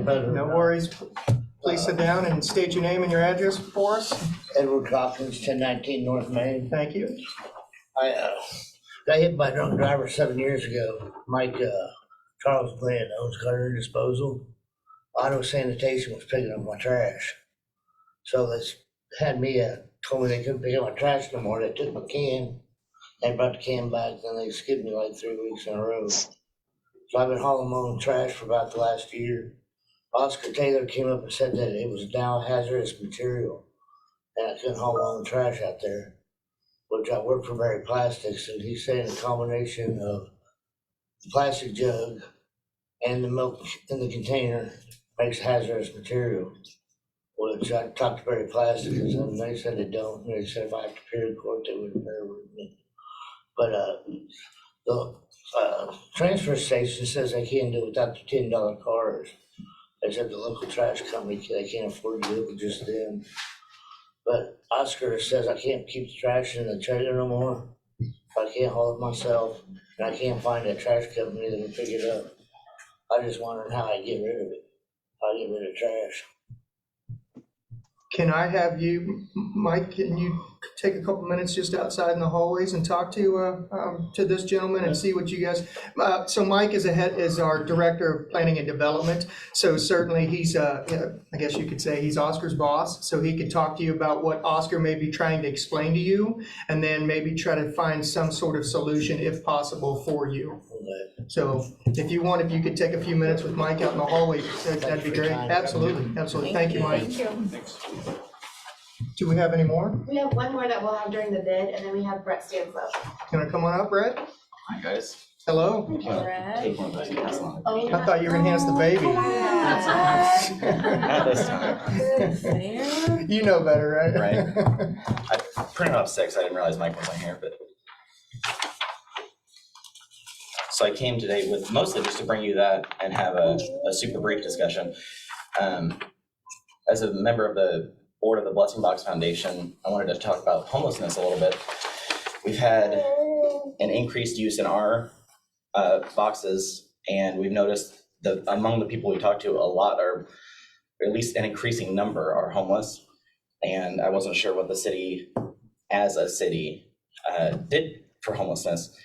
President. No worries. Please sit down and state your name and your address for us. Edward Hawkins, 1019 North Main. Thank you. I got hit by a drunk driver 7 years ago. Mike Charles Glenn owns Gutter Disposal. Auto Sanitation was picking up my trash. So they had me, told me they couldn't pick up my trash no more. They took my can. They brought the can back, then they skipped me like 3 weeks in a row. So I've been hauling my own trash for about the last year. Oscar Taylor came up and said that it was now hazardous material and I couldn't haul my own trash out there, which I work for Berry Plastics, and he's saying a combination of the plastic jug and the milk in the container makes hazardous material, which I talked to Berry Plastics and they said they don't. They said if I have to appear in court, they wouldn't bear with me. But the transfer station says they can't do it without the $10 cars. They said the local trash company, they can't afford to do it with just them. But Oscar says I can't keep the trash in the trailer no more. I can't haul it myself, and I can't find a trash company that will pick it up. I just wondering how I get rid of it. How I get rid of trash. Can I have you, Mike, can you take a couple minutes just outside in the hallways and talk to this gentleman and see what you guys, so Mike is our Director of Planning and Development. So certainly he's, I guess you could say he's Oscar's boss. So he could talk to you about what Oscar may be trying to explain to you and then maybe try to find some sort of solution if possible for you. So if you want, if you could take a few minutes with Mike out in the hallway, that'd be great. Absolutely, absolutely. Thank you, Mike. Thank you. Do we have any more? We have one more that we'll have during the bid, and then we have Brett Stanslow. You want to come on up, Brett? Hi, guys. Hello. Brett. Take one, but you pass along. Oh, I thought you were gonna hand us the baby. Not this time. You know better, right? Right. I printed off 6. I didn't realize Mike wasn't here, but. So I came today with mostly just to bring you that and have a super brief discussion. As a member of the board of the Blessing Box Foundation, I wanted to talk about homelessness a little bit. We've had an increased use in our boxes, and we've noticed that among the people we talk to, a lot are, or at least an increasing number, are homeless. And I wasn't sure what the city, as a city, did for homelessness.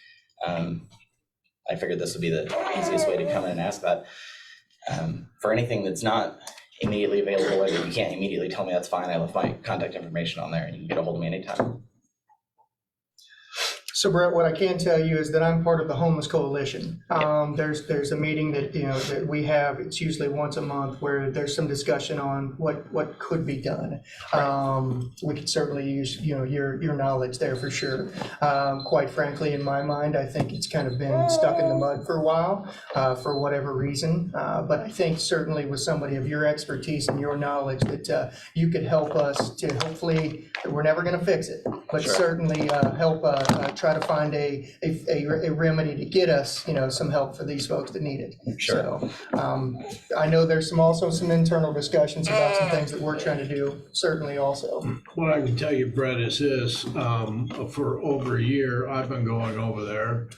I figured this would be the easiest way to come in and ask that. For anything that's not immediately available, or you can't immediately tell me, that's fine. I left my contact information on there and you can get a hold of me anytime. So Brett, what I can tell you is that I'm part of the Homeless Coalition. There's a meeting that, that we have, it's usually once a month, where there's some discussion on what could be done. We could certainly use, your knowledge there for sure. Quite frankly, in my mind, I think it's kind of been stuck in the mud for a while, for whatever reason. But I think certainly with somebody of your expertise and your knowledge that you could help us to hopefully, we're never gonna fix it, but Sure. certainly help try to find a remedy to get us, some help for these folks that need it. Sure. So I know there's also some internal discussions about some things that we're trying to do, certainly also. What I can tell you, Brett, is this, for over a year, I've been going over there.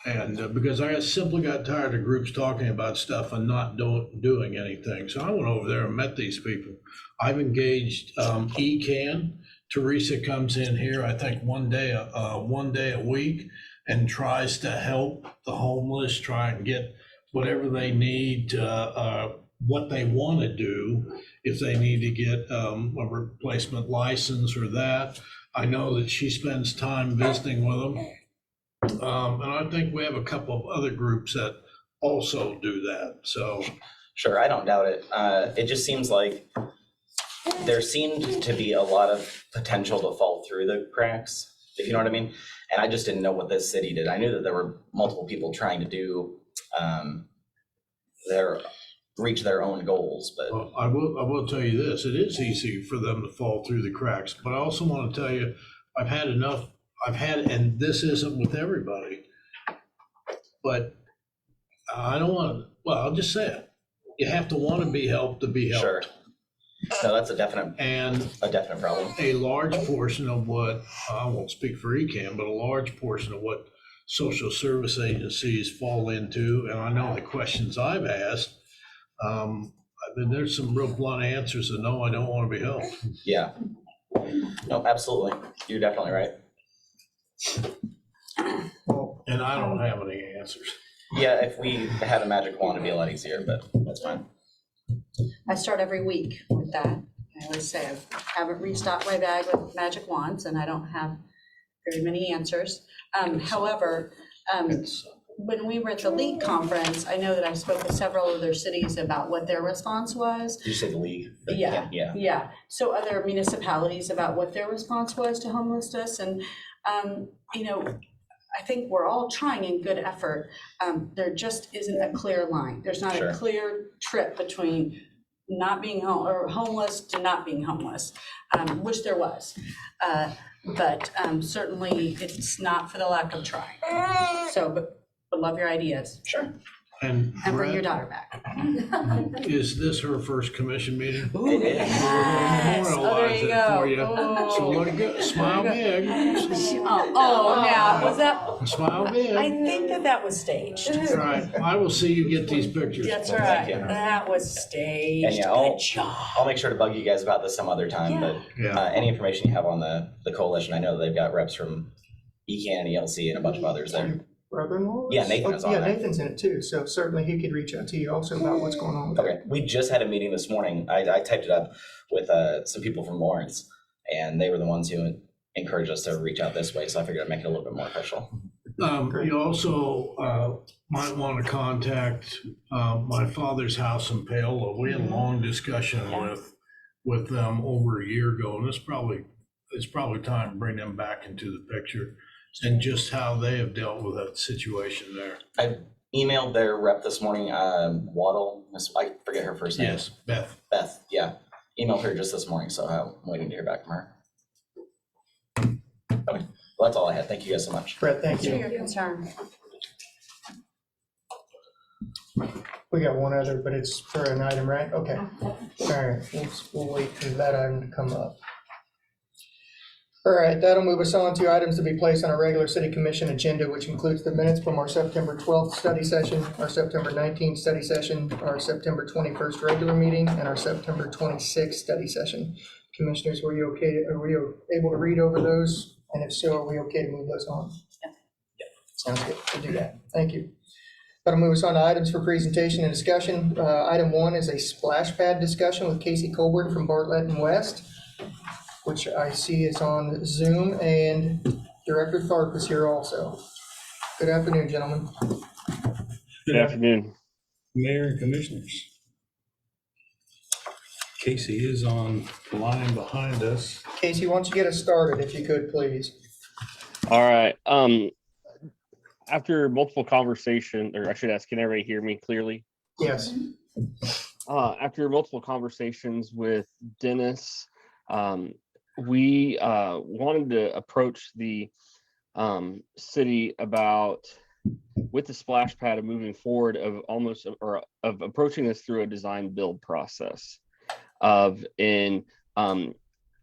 And because I simply got tired of groups talking about stuff and not doing anything. So I went over there and met these people. I've engaged ECAN. Teresa comes in here, I think one day a week, and tries to help the homeless, try and get whatever they need, what they want to do. If they need to get a replacement license or that, I know that she spends time visiting with them. And I think we have a couple of other groups that also do that, so. Sure, I don't doubt it. It just seems like there seemed to be a lot of potential to fall through the cracks, if you know what I mean. And I just didn't know what this city did. I knew that there were multiple people trying to do reach their own goals, but. Well, I will tell you this, it is easy for them to fall through the cracks, but I also want to tell you, and this isn't with everybody, but I don't want to, well, I'll just say it. You have to want to be helped to be helped. Sure. No, that's a definite problem. A large portion of what, I won't speak for ECAN, but a large portion of what social service agencies fall into, and I know the questions I've asked, there's some real blunt answers that no, I don't want to be helped. Yeah. No, absolutely. You're definitely right. Well, And I don't have any answers. Yeah, if we had a magic wand, it'd be a lot easier, but that's fine. I start every week with that. I always say I haven't restocked my bag with magic wands and I don't have very many answers. However, when we were at the league conference, I know that I spoke with several other cities about what their response was. Did you say the league? Yeah. Yeah. Yeah, so other municipalities about what their response was to homelessness and, you know, I think we're all trying in good effort. There just isn't a clear line. There's not Sure. a clear trip between not being or homeless to not being homeless, which there was. But certainly it's not for the lack of trying. So, but love your ideas Sure. And and bring your Brett, daughter back. is this her first commission meeting? It is. Yes. Oh, there Memorialize you it for go. you. Oh. So look good, smile big, Oh, now, was that, smile I big. think that was staged. Right, I will see you get these pictures. That's Well, thank right, you. that was And staged, yeah, I'll- good job. I'll make sure to bug you guys about this some other time, but Yeah, any information you have on the coalition, I know they've got reps from ECAN and ELC and a bunch of others there. brother-in-law? Yeah, Nathan is on Yeah, there. Nathan's in it too, so certainly he could reach out to you also about what's going on with Okay, we just had a meeting this morning. I typed it up with some people from Lawrence, and they were the ones who encouraged us to reach out this way, so I figured I'd make it a little bit more official. you also might want to contact my father's house in Paola. We had a long discussion with them over a year ago, and it's probably time to bring them back into the picture and just how they have dealt with that situation there. I emailed their rep this morning, Waddle, I forget her first name. Yes, Beth. Beth, yeah. Emailed her just this morning, so I'm waiting to hear back from her. Okay, well, that's all I had. Thank you guys so much. Brett, thank Share you. your concern. We got one other, but it's for an item, right? Okay. All right, we'll wait for that item to come up. All right, that'll move us on to items to be placed on our regular city commission agenda, which includes the minutes from our September 12th study session, our September 19th study session, our September 21st regular meeting, and our September 26th study session. Commissioners, are we able to read over those? And if so, are we okay to move those on? Yeah. Sounds good, we'll do that. Thank you. That'll move us on to items for presentation and discussion. Item 1 is a splash pad discussion with Casey Colburn from Bartlett and West, which I see is on Zoom, and Director Tharp is here also. Good afternoon, gentlemen. Good afternoon. Mayor and Commissioners. Casey is on the line behind us. Casey, why don't you get us started if you could, please? All right. After multiple conversation, or I should ask, can everybody hear me clearly? Yes. After multiple conversations with Dennis, we wanted to approach the city about with the splash pad of moving forward of approaching this through a design build process of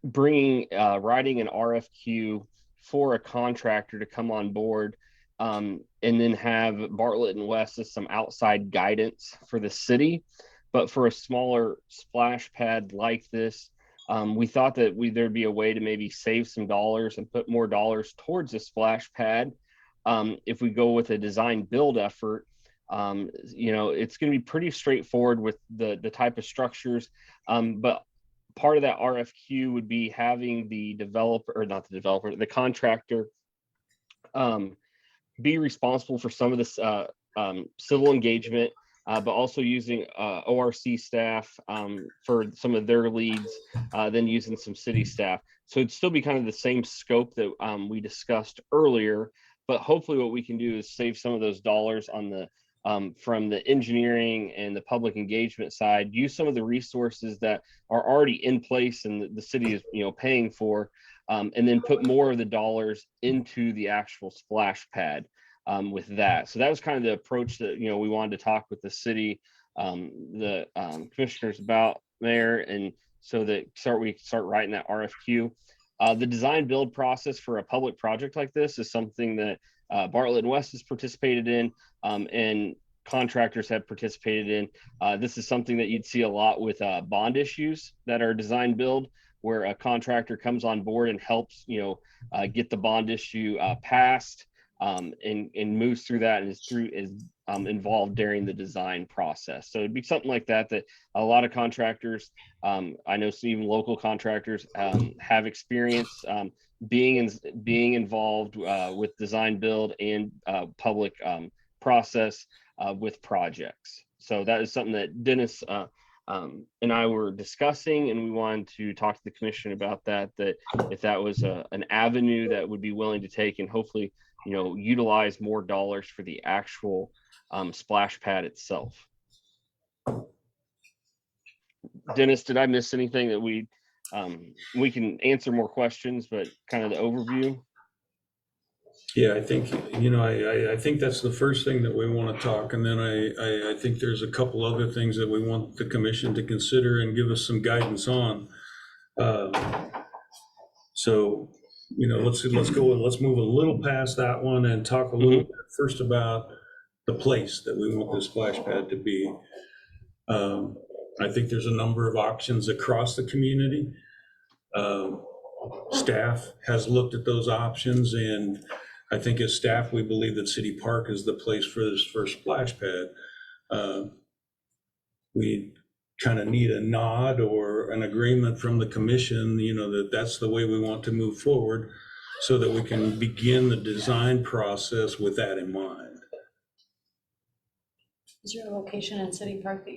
bringing writing an RFQ for a contractor to come on board, and then have Bartlett and West as some outside guidance for the city. But for a smaller splash pad like this, we thought that there'd be a way to maybe save some dollars and put more dollars towards the splash pad. If we go with a design build effort, it's going to be pretty straightforward with the type of structures. But part of that RFQ would be having the contractor be responsible for some of this civil engagement, but also using ORC staff for some of their leads, then using some city staff. So it'd still be kind of the same scope that we discussed earlier, but hopefully what we can do is save some of those dollars on the from the engineering and the public engagement side, use some of the resources that are already in place and the city is paying for, and then put more of the dollars into the actual splash pad with that. So that was kind of the approach that we wanted to talk with the city, the commissioners about, Mayor, and so that we start writing that RFQ. The design build process for a public project like this is something that Bartlett and West has participated in, and contractors have participated in. This is something that you'd see a lot with bond issues that are design build, where a contractor comes on board and helps, get the bond issue passed, and moves through that and is involved during the design process. So it'd be something like that a lot of contractors, I know some even local contractors, have experience being involved with design build and public process with projects. So that is something that Dennis and I were discussing, and we wanted to talk to the commission about that if that was an avenue that would be willing to take and hopefully, utilize more dollars for the actual splash pad itself. Dennis, did I miss anything that we can answer more questions, but kind of the overview? Yeah, I think, I think that's the first thing that we want to talk. And then I think there's a couple other things that we want the commission to consider and give us some guidance on. So, let's move a little past that one and talk a little bit first about the place that we want this splash pad to be. I think there's a number of options across the community. Staff has looked at those options, and I think as staff, we believe that City Park is the place for this first splash pad. We kind of need a nod or an agreement from the commission, that's the way we want to move forward so that we can begin the design process with that in mind. Is there a location in City Park that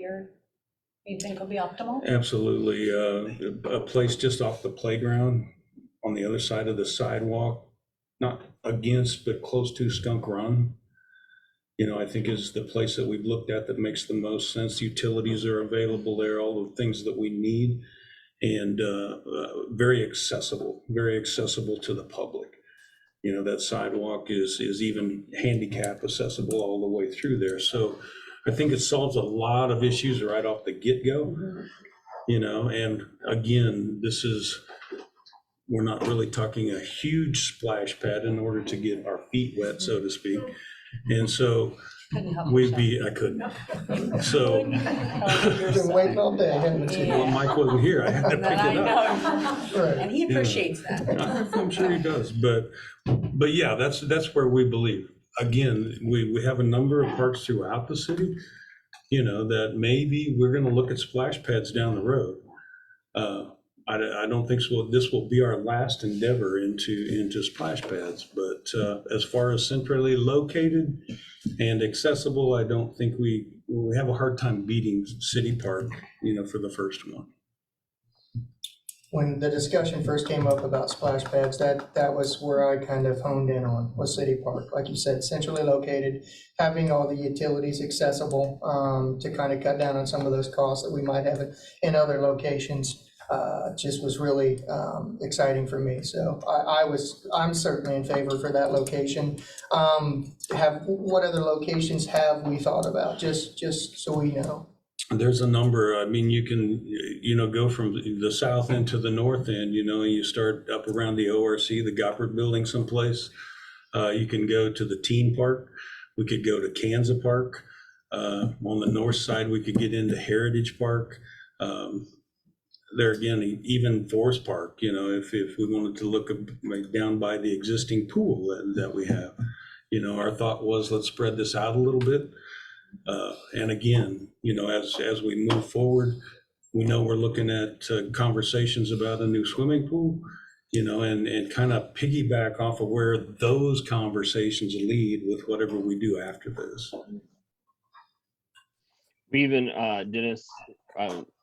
you think will be optimal? Absolutely. A place just off the playground on the other side of the sidewalk, not against, but close to Skunk Run, I think is the place that we've looked at that makes the most sense. Utilities are available there, all the things that we need, and very accessible to the public. That sidewalk is even handicap accessible all the way through there. So I think it solves a lot of issues right off the get-go, and again, we're not really talking a huge splash pad in order to get our feet wet, so to speak. And so I couldn't. So. Been waiting all day, haven't you? Well, Mike wasn't here. I had to pick it up. Right. And he appreciates that. I'm sure he does, but yeah, that's where we believe. Again, we have a number of parks throughout the city, that maybe we're gonna look at splash pads down the road. I don't think so. This will be our last endeavor into splash pads, but as far as centrally located and accessible, I don't think we have a hard time beating City Park, for the first one. When the discussion first came up about splash pads, that was where I kind of honed in on, was City Park. Like you said, centrally located, having all the utilities accessible, to kind of cut down on some of those costs that we might have in other locations. Just was really exciting for me. So I'm certainly in favor for that location. What other locations have we thought about, just so we know? There's a number. I mean, you can, go from the south end to the north end, you start up around the ORC, the Goppert building someplace. You can go to the Teen Park. We could go to Kansas Park. On the north side, we could get into Heritage Park. There again, even Forest Park, if we wanted to look down by the existing pool that we have, our thought was, let's spread this out a little bit. And again, as we move forward, we know we're looking at conversations about a new swimming pool, and kind of piggyback off of where those conversations lead with whatever we do after this. We even, Dennis,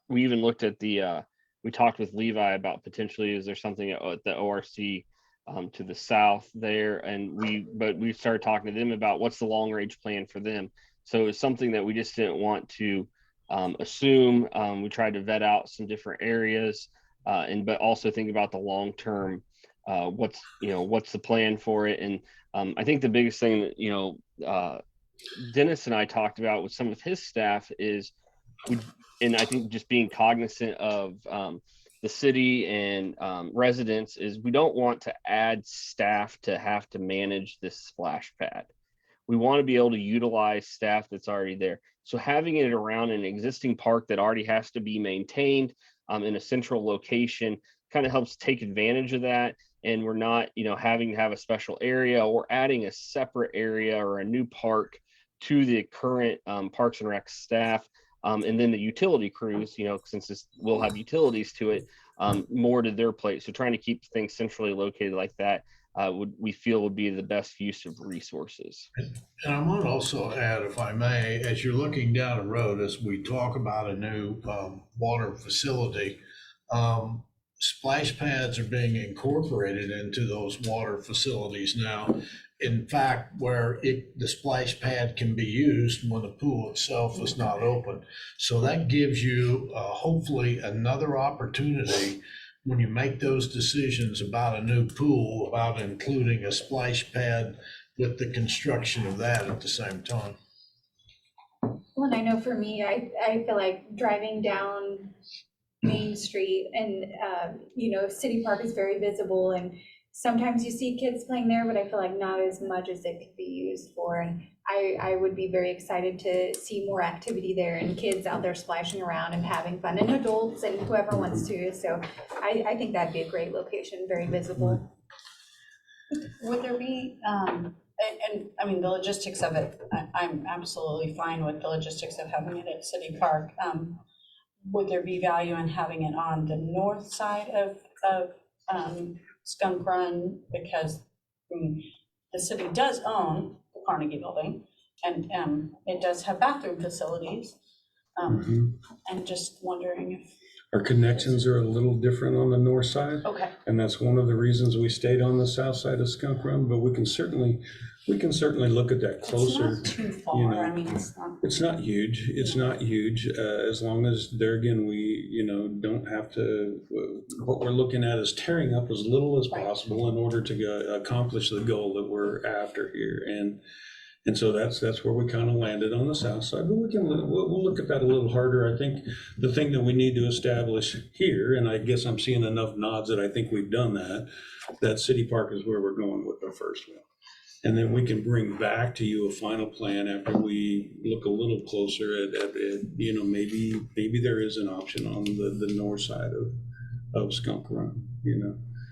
we even looked at we talked with Levi about potentially, is there something at the ORC to the south there? And we started talking to them about what's the long range plan for them. So it's something that we just didn't want to assume. We tried to vet out some different areas, but also think about the long term. What's the plan for it? And I think the biggest thing that Dennis and I talked about with some of his staff is, and I think just being cognizant of the city and residents, is we don't want to add staff to have to manage this splash pad. we want to be able to utilize staff that's already there. So having it around an existing park that already has to be maintained in a central location kind of helps take advantage of that. And we're not, having to have a special area or adding a separate area or a new park to the current Parks and Rec staff. And then the utility crews, since we'll have utilities to it, more to their plate. So trying to keep things centrally located like that we feel would be the best use of resources. And I might also add, if I may, as you're looking down the road, as we talk about a new water facility, splash pads are being incorporated into those water facilities now. In fact, where the splash pad can be used when the pool itself is not open. So that gives you hopefully another opportunity when you make those decisions about a new pool, about including a splash pad with the construction of that at the same time. Well, and I know for me, I feel like driving down Main Street and, City Park is very visible, and sometimes you see kids playing there, but I feel like not as much as it could be used for. And I would be very excited to see more activity there and kids out there splashing around and having fun, and adults and whoever wants to. So I think that'd be a great location, very visible. Would there be, and I mean, the logistics of it, I'm absolutely fine with the logistics of having it at City Park. Would there be value in having it on the north side of Skunk Run? Because the city does own the Carnegie Building, and it does have bathroom facilities. And just wondering if. Our connections are a little different on the north side. Okay. And that's one of the reasons we stayed on the south side of Skunk Run, but we can certainly look at that closer. It's not too far, I mean, it's not. It's not huge, as long as there again, we, don't have to, what we're looking at is tearing up as little as possible in order to accomplish the goal that we're after here. And so that's where we kind of landed on the south side, but we'll look at that a little harder. I think the thing that we need to establish here, and I guess I'm seeing enough nods that I think we've done that City Park is where we're going with the first one. And then we can bring back to you a final plan after we look a little closer at maybe there is an option on the north side of Skunk Run,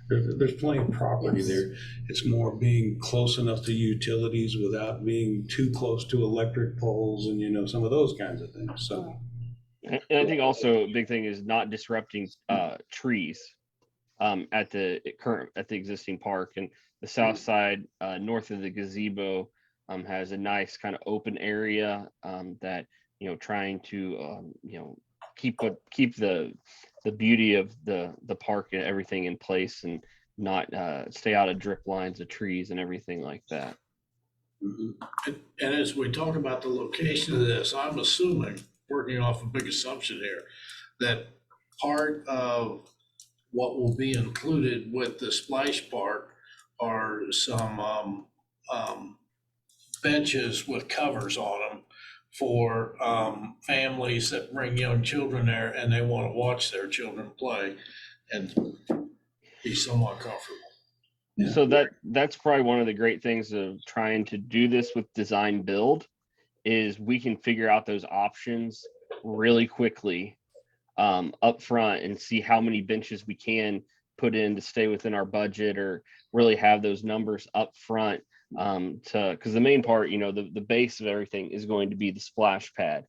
There's plenty of property there. It's more being close enough to utilities without being too close to electric poles and, some of those kinds of things, so. And I think also a big thing is not disrupting trees at the existing park. And the south side, north of the gazebo, has a nice kind of open area that, trying to, keep the beauty of the park and everything in place, and not stay out of drip lines of trees and everything like that. And as we talk about the location of this, I'm assuming, working off a big assumption here, that part of what will be included with the splash park are some benches with covers on them for families that bring young children there and they want to watch their children play and be somewhat comfortable. So that's probably one of the great things of trying to do this with design build, is we can figure out those options really quickly up front and see how many benches we can put in to stay within our budget, or really have those numbers up front, because the main part, the base of everything is going to be the splash pad.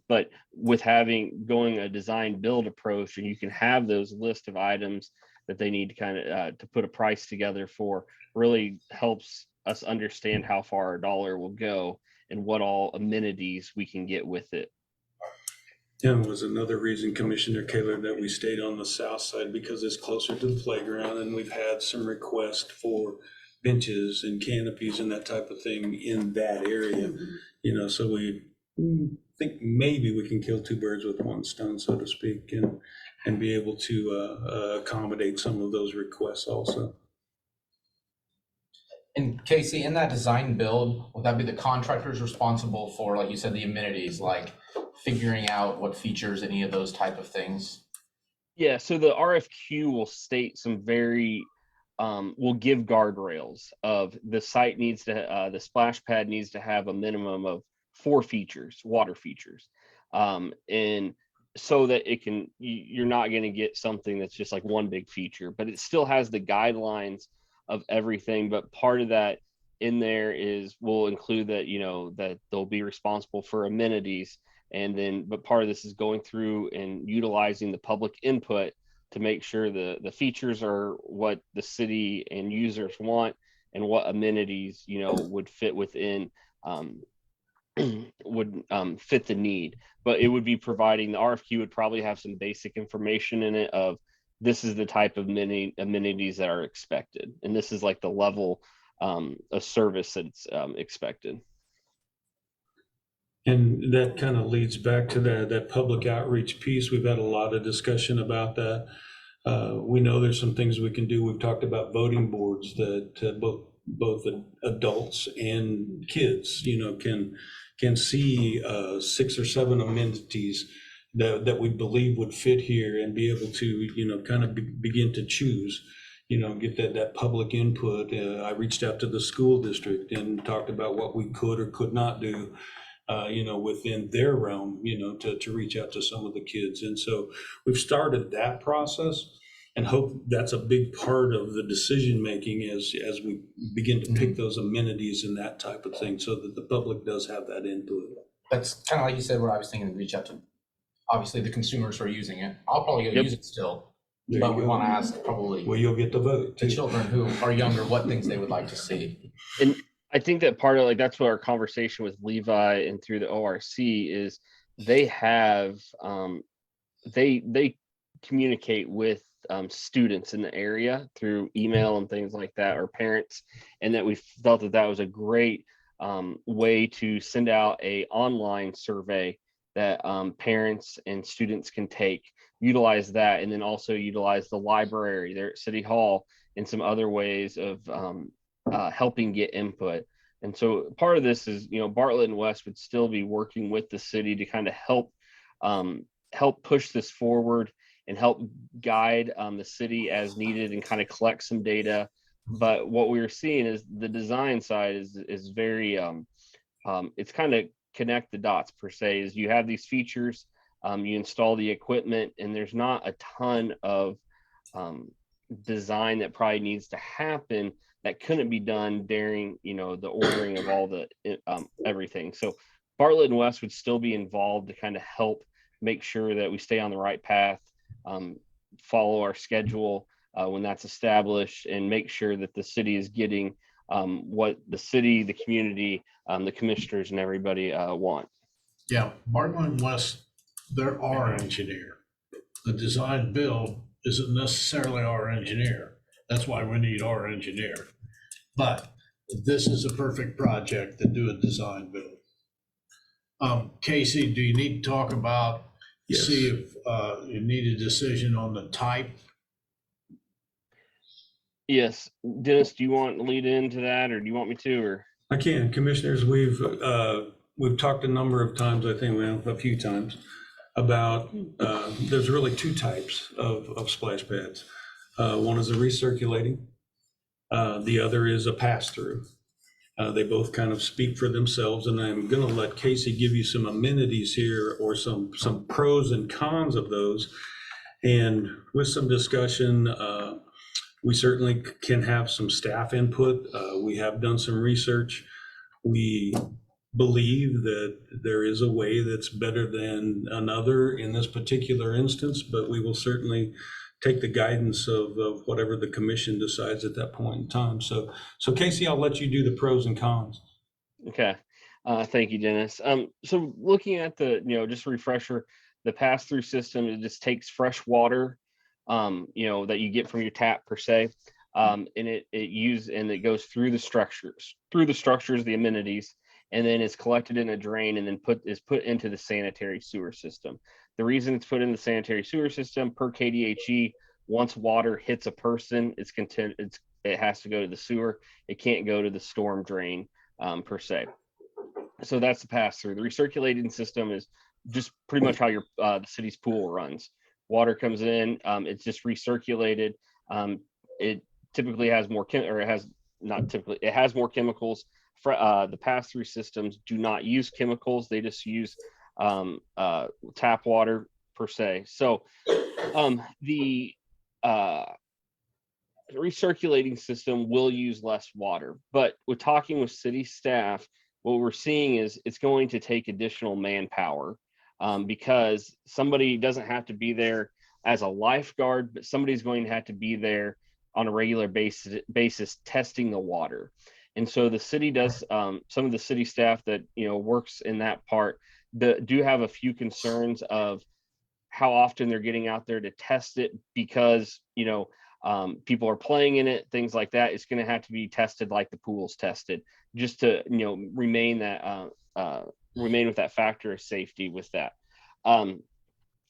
But with going a design build approach, and you can have those list of items that they need to kind of to put a price together for, really helps us understand how far our dollar will go and what all amenities we can get with it. And was another reason, Commissioner Kaler, that we stayed on the south side, because it's closer to the playground, and we've had some requests for benches and canopies and that type of thing in that area. So we think maybe we can kill two birds with one stone, so to speak, and be able to accommodate some of those requests also. And Casey, in that design build, would that be the contractors responsible for, like you said, the amenities, like figuring out what features, any of those type of things? Yeah, so the RFQ will state some very will give guardrails of the site needs to, the splash pad needs to have a minimum of 4 features, water features. And so that it can, you're not going to get something that's just like one big feature, but it still has the guidelines of everything. But part of that in there is, we'll include that, you know, that they'll be responsible for amenities. And then, but part of this is going through and utilizing the public input to make sure the features are what the city and users want, and what amenities, you know, would fit within, would fit the need. But it would be providing, the RFQ would probably have some basic information in it of, this is the type of amenities that are expected, and this is like the level of service that's expected. And that kind of leads back to that public outreach piece. We've had a lot of discussion about that. We know there's some things we can do. We've talked about voting boards that both adults and kids, you know, can see 6 or 7 amenities that we believe would fit here, and be able to, you know, kind of begin to choose, you know, get that public input. I reached out to the school district and talked about what we could or could not do, you know, within their realm, you know, to reach out to some of the kids. And so we've started that process, and hope that's a big part of the decision making as we begin to pick those amenities and that type of thing, so that the public does have that input. That's kind of like you said, what I was thinking, to reach out to, obviously, the consumers who are using it. I'll probably go use it still, There but you we go. want to ask probably Well, you'll get the vote the too. children who are younger what things they would like to see. And I think that part of, like, that's what our conversation with Levi and through the ORC is, they have, they communicate with students in the area through email and things like that, or parents, and that we felt that that was a great way to send out a online survey that parents and students can take, utilize that, and then also utilize the library there at City Hall and some other ways of helping get input. And so part of this is, you know, Bartlett and West would still be working with the city to kind of help push this forward and help guide the city as needed, and kind of collect some data. But what we were seeing is the design side is very, it's kind of connect the dots per se, is you have these features, you install the equipment, and there's not a ton of design that probably needs to happen that couldn't be done during, you know, the ordering of all the everything. So Bartlett and West would still be involved to kind of help make sure that we stay on the right path, follow our schedule when that's established, and make sure that the city is getting what the city, the community, the commissioners and everybody want. Yeah, Bartlett and West, they're our engineer. The design build isn't necessarily our engineer. That's why we need our engineer. But this is a perfect project to do a design build. Casey, do you need to talk about, Yes. see if you need a decision on the type? Yes, Dennis, do you want to lead into that, or do you want me to? Or I can, commissioners, we've talked a number of times, I think, well, a few times, about there's really 2 types of splash pads. One is a recirculating, the other is a pass-through. They both kind of speak for themselves, and I'm going to let Casey give you some amenities here, or some pros and cons of those. And with some discussion, we certainly can have some staff input. We have done some research. We believe that there is a way that's better than another in this particular instance, but we will certainly take the guidance of whatever the commission decides at that point in time. So Casey, I'll let you do the pros and cons. okay, thank you, Dennis. So looking at the, you know, just a refresher, the pass-through system, it just takes fresh water, you know, that you get from your tap per se, and it goes through the structures, the amenities, and then it's collected in a drain, and then is put into the sanitary sewer system. The reason it's put in the sanitary sewer system, per KDHE, once water hits a person, it has to go to the sewer. It can't go to the storm drain per se. So that's the pass through. The recirculating system is just pretty much how your the city's pool runs. Water comes in, it's just recirculated. It typically has more or it has not typically, it has more chemicals. The pass-through systems do not use chemicals. They just use tap water per se. So the recirculating system will use less water, but with talking with city staff, what we're seeing is it's going to take additional manpower because somebody doesn't have to be there as a lifeguard, but somebody's going to have to be there on a regular basis testing the water. And so the city does, some of the city staff that, you know, works in that part, do have a few concerns of how often they're getting out there to test it because, you know, people are playing in it, things like that. It's going to have to be tested like the pool's tested, just to, you know, remain with that factor of safety with that.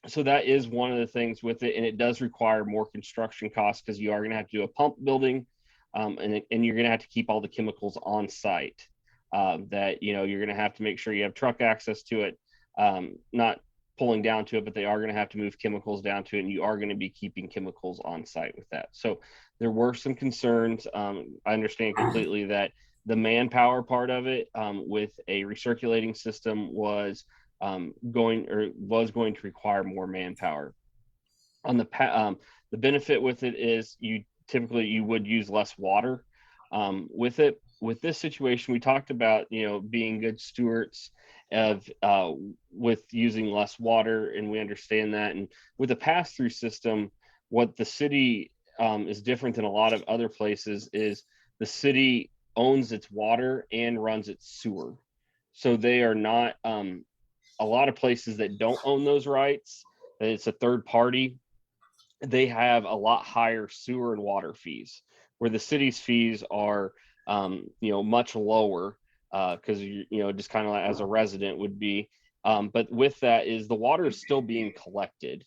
So that is one of the things with it, and it does require more construction costs because you are going to have to do a pump building, and you're going to have to keep all the chemicals on site. That, you know, you're going to have to make sure you have truck access to it, not pulling down to it, but they are going to have to move chemicals down to it, and you are going to be keeping chemicals on site with that. So there were some concerns. I understand completely that the manpower part of it with a recirculating system was going to require more manpower. On the benefit with it is you would use less water with it. With this situation, we talked about, you know, being good stewards of with using less water, and we understand that. And with the pass-through system, what the city is different than a lot of other places is the city owns its water and runs its sewer. So they are not a lot of places that don't own those rights, that it's a third party, they have a lot higher sewer and water fees, where the city's fees are you know, much lower because you know, just kind of like as a resident would be. But with that is the water is still being collected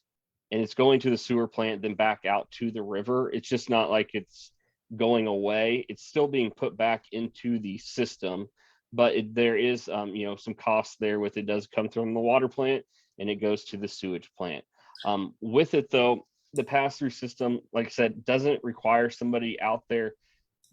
and it's going to the sewer plant, then back out to the river. It's just not like it's going away. It's still being put back into the system, but there is you know, some costs there with it. Does come from the water plant and it goes to the sewage plant. With it though, the pass-through system, like I said, doesn't require somebody out there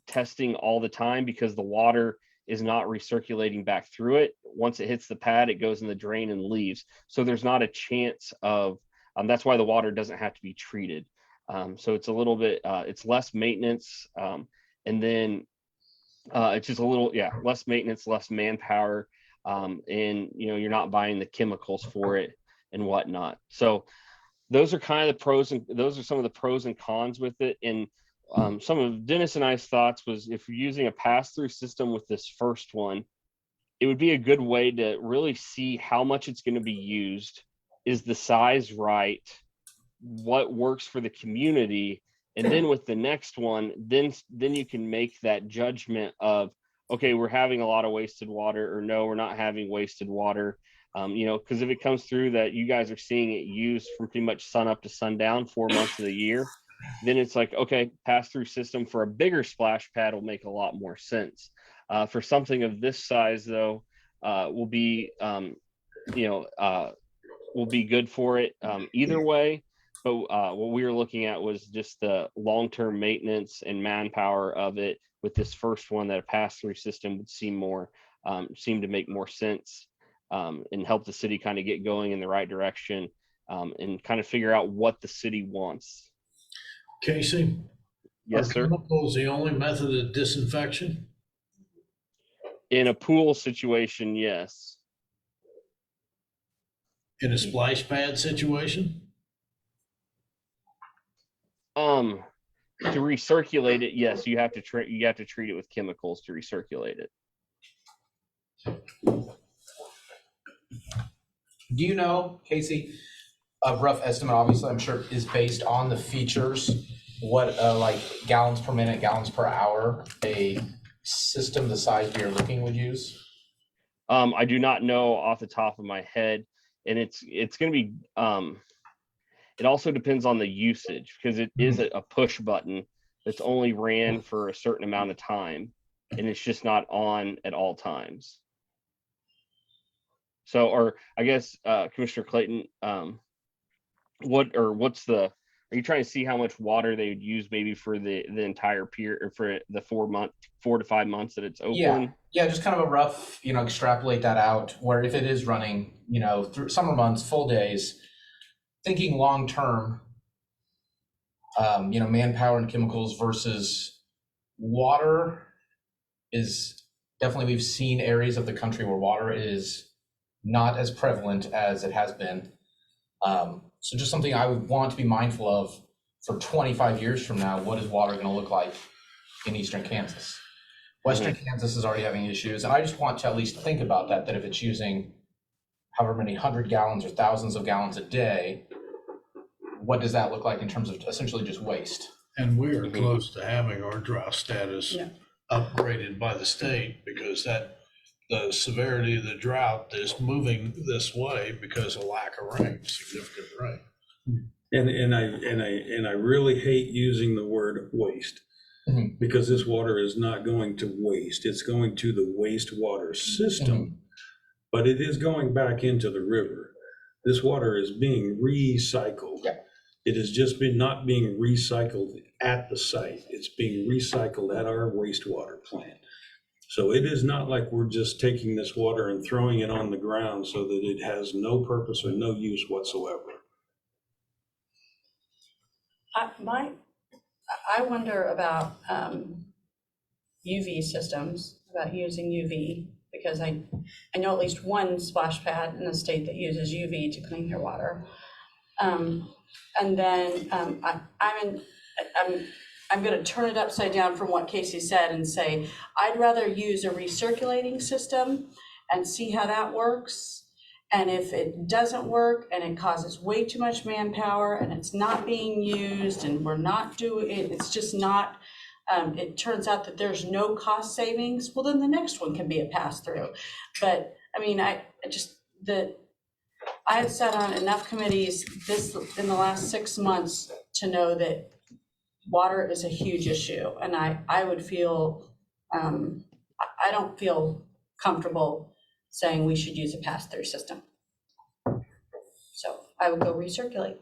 testing all the time because the water is not recirculating back through it. Once it hits the pad, it goes in the drain and leaves. So there's not a chance of, that's why the water doesn't have to be treated. So it's a little bit, it's less maintenance. And then it's just a little, less maintenance, less manpower. And, you know, you're not buying the chemicals for it and whatnot. So those are kind of the pros, and those are some of the pros and cons with it. And some of Dennis and I's thoughts was, if you're using a pass-through system with this first one, it would be a good way to really see how much it's going to be used. Is the size right? What works for the community? And then with the next one, then you can make that judgment of, okay, we're having a lot of wasted water, or no, we're not having wasted water. You know, because if it comes through that you guys are seeing it used from pretty much sun up to sundown 4 months of the year, then it's like, okay, pass-through system for a bigger splash pad will make a lot more sense. For something of this size, though, will be, you know, will be good for it either way. But what we were looking at was just the long-term maintenance and manpower of it. With this first one, that a pass-through system would seem to make more sense. And help the city kind of get going in the right direction and kind of figure out what the city wants. Casey? Yes, Are sir. chemicals the only method of disinfection? In a pool situation, yes. In a splash pad situation? To recirculate it, yes, you have to treat it with chemicals to recirculate it. Do you know, Casey, a rough estimate, obviously, I'm sure is based on the features, what like gallons per minute, gallons per hour, a system the size we are looking would use? I do not know off the top of my head, and it's going to be, it also depends on the usage, because it is a push button that's only ran for a certain amount of time, and it's just not on at all times. So, or I guess, Commissioner Clayton, what's the Are you trying to see how much water they would use maybe for the entire period, or for the 4 to 5 months that it's open? Yeah, just kind of a rough, extrapolate that out, where if it is running, through summer months, full days, thinking long-term, manpower and chemicals versus water is definitely, we've seen areas of the country where water is not as prevalent as it has been. So just something I would want to be mindful of for 25 years from now. What is water going to look like in eastern Kansas? Western Kansas is already having issues, and I just want to at least think about that if it's using however many 100 gallons or thousands of gallons a day, what does that look like in terms of essentially just waste? And we are close to having our drought status upgraded by the state, because the severity of the drought is moving this way because of lack of rain, significant rain. And I really hate using the word waste, because this water is not going to waste. It's going to the wastewater system, but it is going back into the river. This water is being recycled. Yeah. It has just been not being recycled at the site. It's being recycled at our wastewater plant. So it is not like we're just taking this water and throwing it on the ground so that it has no purpose or no use whatsoever. I wonder about UV systems, about using UV, because I know at least one splash pad in the state that uses UV to clean their water. And then I'm going to turn it upside down from what Casey said and say, I'd rather use a recirculating system and see how that works. And if it doesn't work and it causes way too much manpower and it's not being used and we're not doing it, it's just not, it turns out that there's no cost savings, well, then the next one can be a pass-through. But I mean, I've sat on enough committees in the last 6 months to know that water is a huge issue, and I would feel, I don't feel comfortable saying we should use a pass-through system. So I would go recirculate.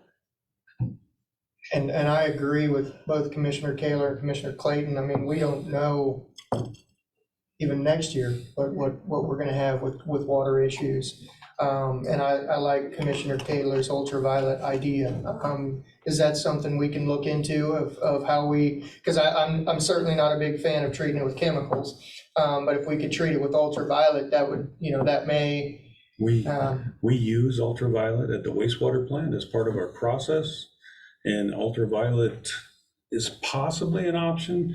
And I agree with both Commissioner Taylor and Commissioner Clayton. I mean, we don't know even next year what we're gonna have with water issues. And I like Commissioner Taylor's ultraviolet idea. Is that something we can look into of how we, because I'm certainly not a big fan of treating it with chemicals. But if we could treat it with ultraviolet, that would, that may. We use ultraviolet at the wastewater plant as part of our process, and ultraviolet is possibly an option.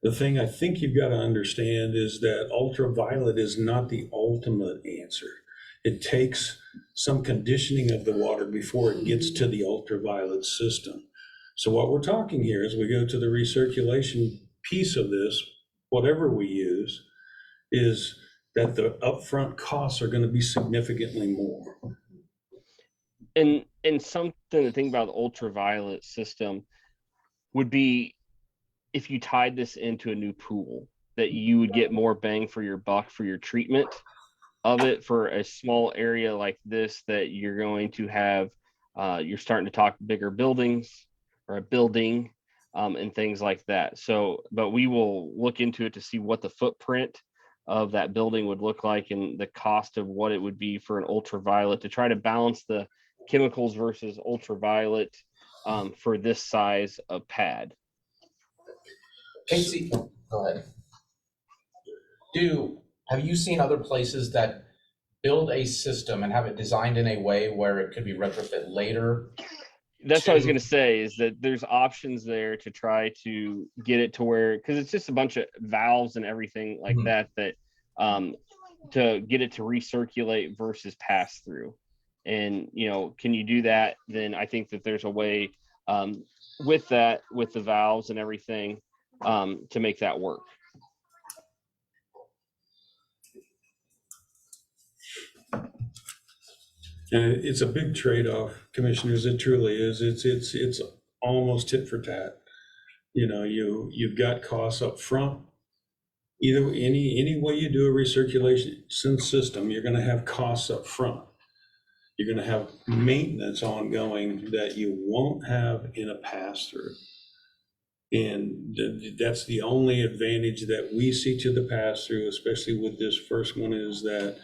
The thing I think you've got to understand is that ultraviolet is not the ultimate answer. It takes some conditioning of the water before it gets to the ultraviolet system. So what we're talking here, as we go to the recirculation piece of this, whatever we use, is that the upfront costs are going to be significantly more. And something to think about the ultraviolet system would be, if you tied this into a new pool, that you would get more bang for your buck for your treatment of it for a small area like this, that you're going to have, you're starting to talk bigger buildings or a building and things like that. So, but we will look into it to see what the footprint of that building would look like and the cost of what it would be for an ultraviolet, to try to balance the chemicals versus ultraviolet for this size of pad. Casey, go ahead. Have you seen other places that build a system and have it designed in a way where it could be retrofit later? That's what I was going to say, is that there's options there to try to get it to where, because it's just a bunch of valves and everything like that to get it to recirculate versus pass through. And, can you do that? Then I think that there's a way with that, with the valves and everything, to make that work. And it's a big trade-off, commissioners. It truly is. It's almost tit for tat. You've got costs up front. Either any way you do a recirculation system, you're going to have costs up front. You're gonna have maintenance ongoing that you won't have in a pass-through. And that's the only advantage that we see to the pass-through, especially with this first one, is that,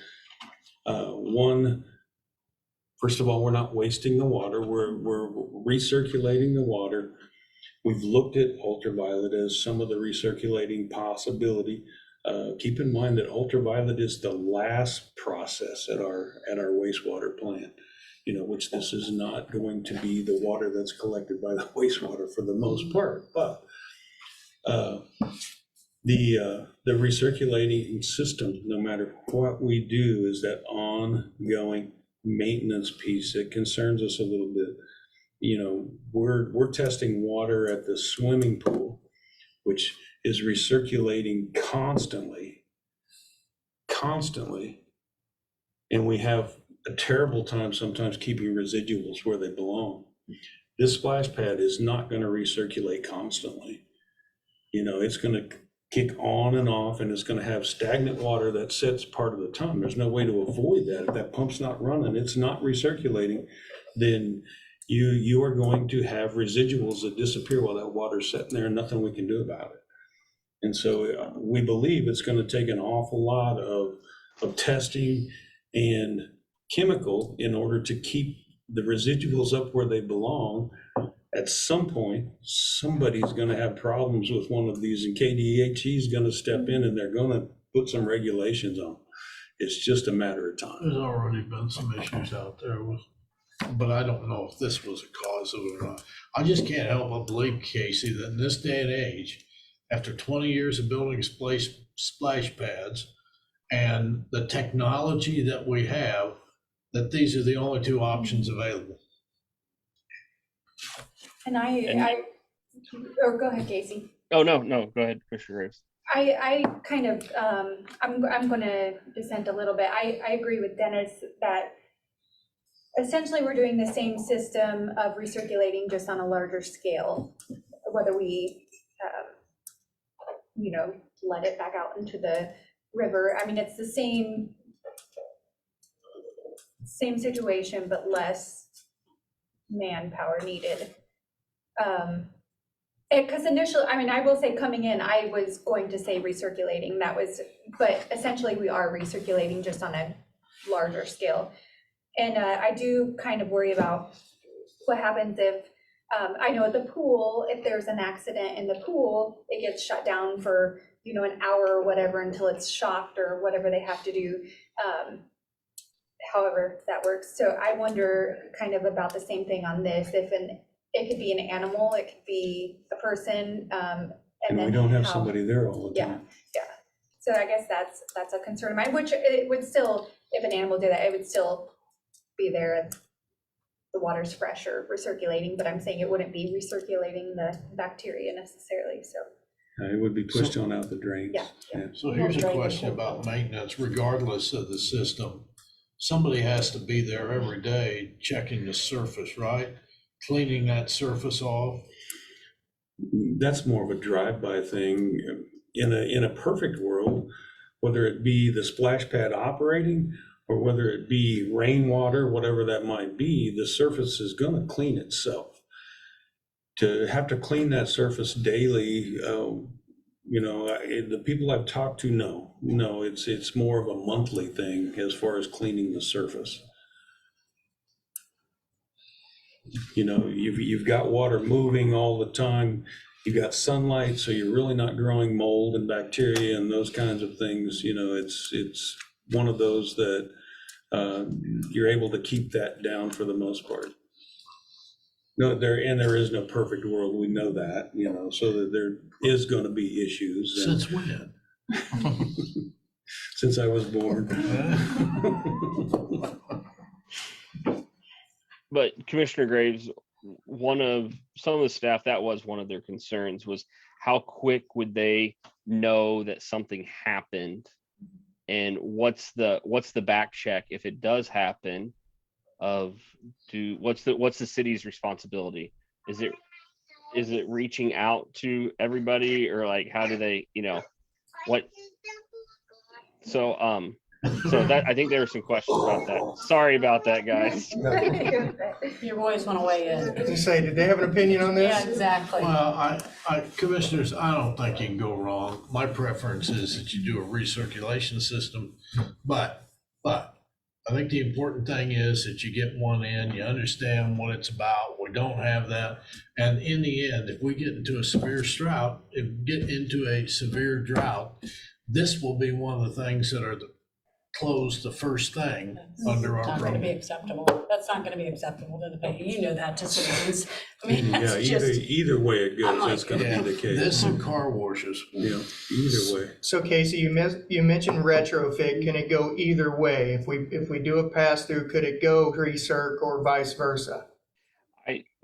one, first of all, we're not wasting the water. We're recirculating the water. We've looked at ultraviolet as some of the recirculating possibility. Keep in mind that ultraviolet is the last process at our wastewater plant, which this is not going to be the water that's collected by the wastewater for the most part. But the recirculating system, no matter what we do, is that ongoing maintenance piece that concerns us a little bit. We're testing water at the swimming pool, which is recirculating constantly, and we have a terrible time sometimes keeping residuals where they belong. This splash pad is not going to recirculate constantly. It's going to kick on and off, and it's going to have stagnant water that sits part of the time. There's no way to avoid that. If that pump's not running, it's not recirculating, then you are going to have residuals that disappear while that water's sitting there and nothing we can do about it. And so we believe it's going to take an awful lot of testing and chemical in order to keep the residuals up where they belong. At some point, somebody's going to have problems with one of these, and KDHE is going to step in and they're going to put some regulations on. It's just a matter of time. There's already been some issues out there but I don't know if this was a cause of it or not. I just can't help but believe, Casey, that in this day and age, after 20 years of building splash pads and the technology that we have, that these are the only two options available. And or go ahead, Casey. Oh, no, go ahead, Commissioner Graves. I kind of, I'm gonna dissent a little bit. I agree with Dennis that essentially we're doing the same system of recirculating just on a larger scale, whether we, let it back out into the river. I mean, it's the same situation, but less manpower needed. Because initially, I will say coming in, I was going to say recirculating, but essentially we are recirculating just on a larger scale. And I do kind of worry about what happens if, I know at the pool, if there's an accident in the pool, it gets shut down for, an hour or whatever until it's shocked or whatever they have to do. However that works. So I wonder kind of about the same thing on this, it could be an animal, it could be a person, And we don't have somebody there all the time. Yeah. So I guess that's a concern of mine, which it would still, if an animal did that, it would still be there and the water's fresh or recirculating, but I'm saying it wouldn't be recirculating the bacteria necessarily, so. It would be pushed on out the drains. Yeah. So here's a question about maintenance, regardless of the system. Somebody has to be there every day checking the surface, right? Cleaning that surface off. That's more of a drive-by thing. In a perfect world, whether it be the splash pad operating or whether it be rainwater, whatever that might be, the surface is going to clean itself. To have to clean that surface daily, the people I've talked to, no, it's more of a monthly thing as far as cleaning the surface. You've got water moving all the time. You've got sunlight, so you're really not growing mold and bacteria and those kinds of things. It's one of those that you're able to keep that down for the most part. No, there is no perfect world. We know that, so that there is going to be issues. Since when? Since I was born. But Commissioner Graves, some of the staff, that was one of their concerns, was how quick would they know that something happened? And what's the back check if it does happen? What's the city's responsibility? Is it reaching out to everybody, or like how do they, what? So So that, I think there were some questions about that. Sorry about that, guys. Your boys want to weigh in. As you say, did they have an opinion on this? Yeah, exactly. Well, commissioners, I don't think you can go wrong. My preference is that you do a recirculation system. But I think the important thing is that you get one in, you understand what it's about. We don't have that. And in the end, if we get into a severe drought, this will be one of the things that are close the first thing under our Not going to be program. acceptable. That's not going to be acceptable to the pay. You know that to citizens. I mean, Yeah, that's just, either way it I'm goes, like, that's gonna Yeah, be the case. this and car washes. Yeah, either way. So Casey, you mentioned retrofit. Can it go either way? If we do a pass-through, could it go recirc or vice versa?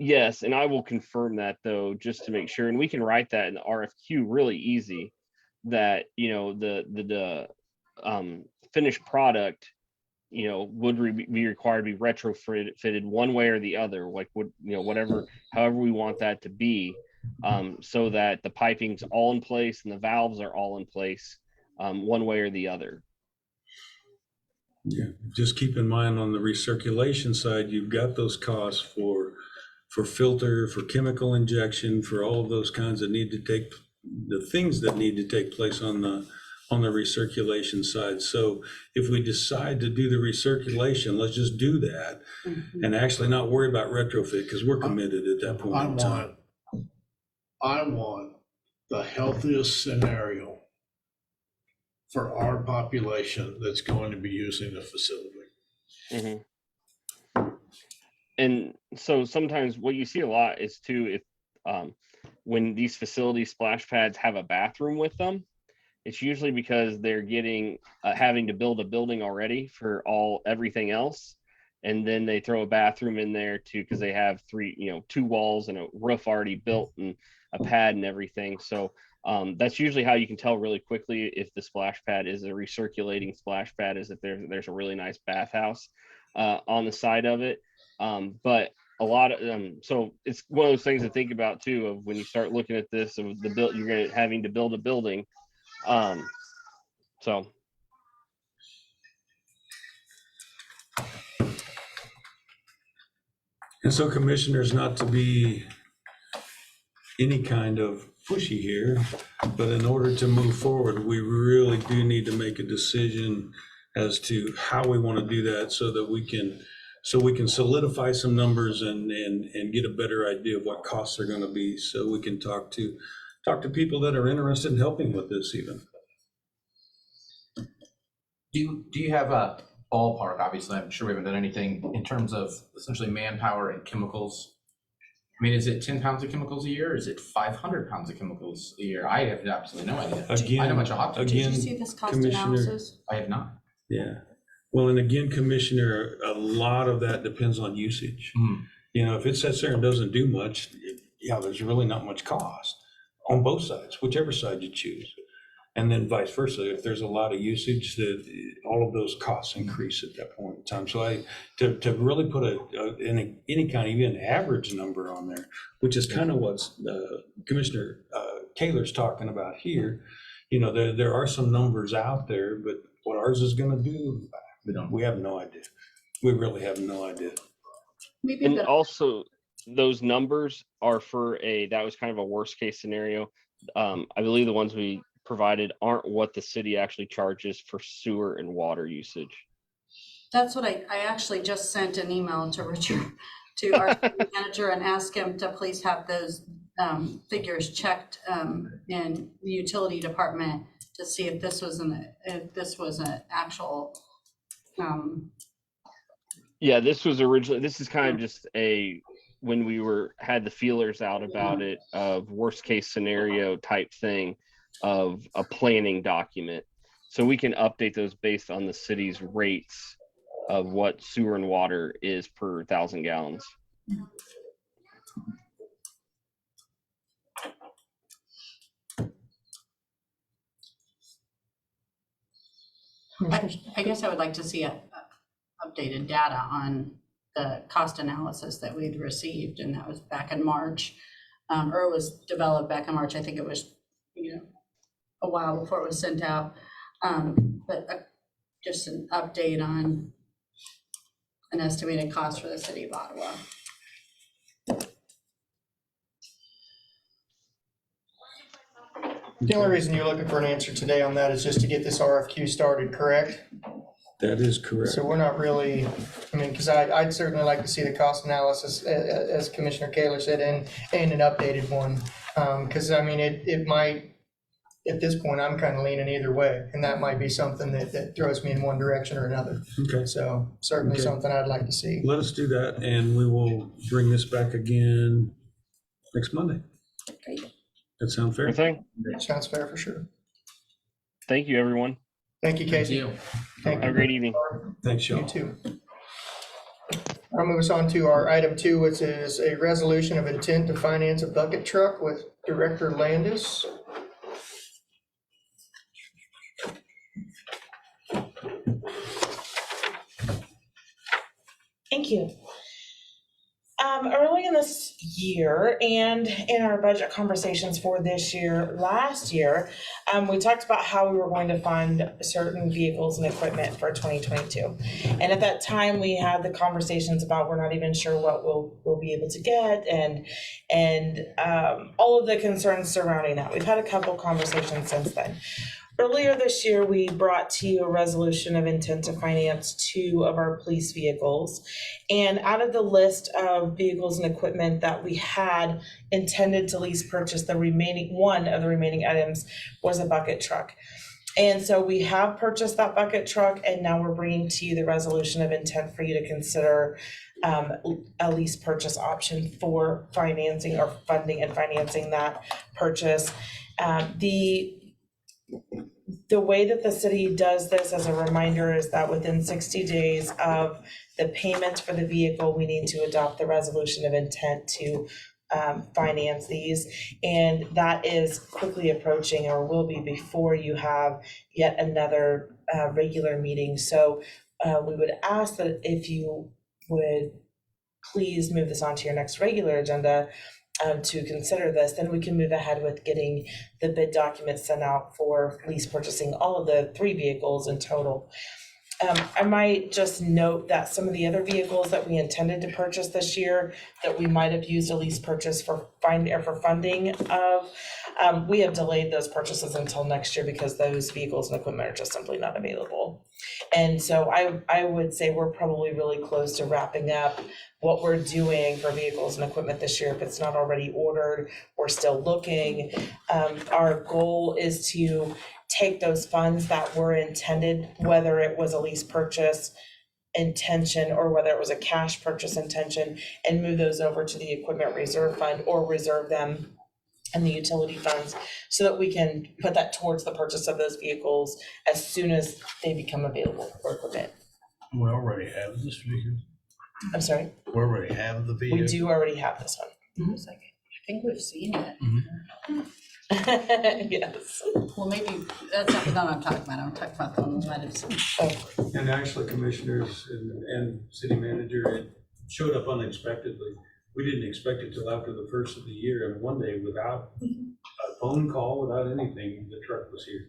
Yes, and I will confirm that though, just to make sure, and we can write that in the RFQ really easy, that, you know, the finished product, you know, would be required to be retrofitted one way or the other, like would, you know, whatever, however we want that to be, so that the piping's all in place and the valves are all in place, one way or the other. Yeah, just keep in mind on the recirculation side, you've got those costs for filter, for chemical injection, for all of those kinds that need to take, the things that need to take place on the recirculation side. So if we decide to do the recirculation, let's just do that and actually not worry about retrofit, because we're committed at that point in time. I want the healthiest scenario for our population that's going to be using the facility. Mm-hmm. And so sometimes what you see a lot is too, if when these facility splash pads have a bathroom with them, it's usually because they're getting having to build a building already for everything else, and then they throw a bathroom in there too because they have two walls and a roof already built and a pad and everything. So that's usually how you can tell really quickly if the splash pad is a recirculating splash pad, is if there's a really nice bathhouse on the side of it. But a lot of so it's one of those things to think about too, of when you start looking at this, of the build, you're having to build a building. So And so commissioners, not to be any kind of pushy here, but in order to move forward, we really do need to make a decision as to how we want to do that, so that we can solidify some numbers and get a better idea of what costs are going to be, so we can talk to people that are interested in helping with this even. Do you have a ballpark? Obviously, I'm sure we haven't done anything in terms of essentially manpower and chemicals. I mean, is it 10 pounds of chemicals a year? Or is it 500 pounds of chemicals a year? I have absolutely no idea. I know much of hot. Did you see this cost Commissioner, analysis? I have not. Yeah. Well, and again, Commissioner, a lot of that depends on usage. You know, if it sits there and doesn't do much, there's really not much cost on both sides, whichever side you choose. And then vice versa, if there's a lot of usage, that all of those costs increase at that point in time. So to really put any kind of even average number on there, which is kind of what Commissioner Taylor's talking about here. You know, there are some numbers out there, but what ours is going to do, we have no idea. We really have no idea. and also those numbers are for that was kind of a worst case scenario. I believe the ones we provided aren't what the city actually charges for sewer and water usage. That's what I actually just sent an email to Richard, to our manager, and asked him to please have those figures checked in the utility department to see if this was an actual. Yeah, this is kind of just when we had the feelers out about it, of worst case scenario type thing of a planning document. So we can update those based on the city's rates of what sewer and water is per 1,000 gallons. I guess I would like to see updated data on the cost analysis that we'd received, and that was back in March, or it was developed back in March. I think it was, a while before it was sent out. But just an update on an estimated cost for the city of Ottawa. The only reason you're looking for an answer today on that is just to get this RFQ started, correct? That is correct. So we're not really, I mean, because I'd certainly like to see the cost analysis, as Commissioner Kaler said, and an updated one. Because I mean, it might, at this point, I'm kind of leaning either way, and that might be something that throws me in one direction or another. Okay, So certainly Okay. something I'd like to see. let us do that, and we will bring this back again next Monday. Great. That sound fair? Good thing. Sounds fair for sure. Thank you, everyone. Thank you, Casey. Thank Have a great evening. Thanks, You y'all. too. I'll move us on to our item 2, which is a resolution of intent to finance a bucket truck with Director Landis. Thank you. Early in this year and in our budget conversations for this year, last year, we talked about how we were going to fund certain vehicles and equipment for 2022. And at that time, we had the conversations about we're not even sure what we'll be able to get and all of the concerns surrounding that. We've had a couple conversations since then. Earlier this year, we brought to you a resolution of intent to finance 2 of our police vehicles. And out of the list of vehicles and equipment that we had intended to lease purchase, one of the remaining items was a bucket truck. And so we have purchased that bucket truck, and now we're bringing to you the resolution of intent for you to consider a lease purchase option for financing or funding and financing that purchase. The way that the city does this, as a reminder, is that within 60 days of the payment for the vehicle, we need to adopt the resolution of intent to finance these. And that is quickly approaching, or will be, before you have yet another regular meeting. So we would ask that if you would please move this on to your next regular agenda to consider this, then we can move ahead with getting the bid documents sent out for lease purchasing all of the 3 vehicles in total. I might just note that some of the other vehicles that we intended to purchase this year that we might have used a lease purchase for funding of, we have delayed those purchases until next year because those vehicles and equipment are just simply not available. And so I would say we're probably really close to wrapping up what we're doing for vehicles and equipment this year. If it's not already ordered, we're still looking. Our goal is to take those funds that were intended, whether it was a lease purchase intention or whether it was a cash purchase intention, and move those over to the equipment reserve fund or reserve them in the utility funds so that we can put that towards the purchase of those vehicles as soon as they become available for equipment. We already have this vehicle. I'm sorry, We already have the vehicle. we do already have this I was like, I think we've seen it. one. Yes. Well, maybe, that's not the one I'm talking about. I'm talking about the one we might have seen. And actually, commissioners and city manager, it showed up unexpectedly. We didn't expect it till after the first of the year, and one day, without a phone call, without anything, the truck was here.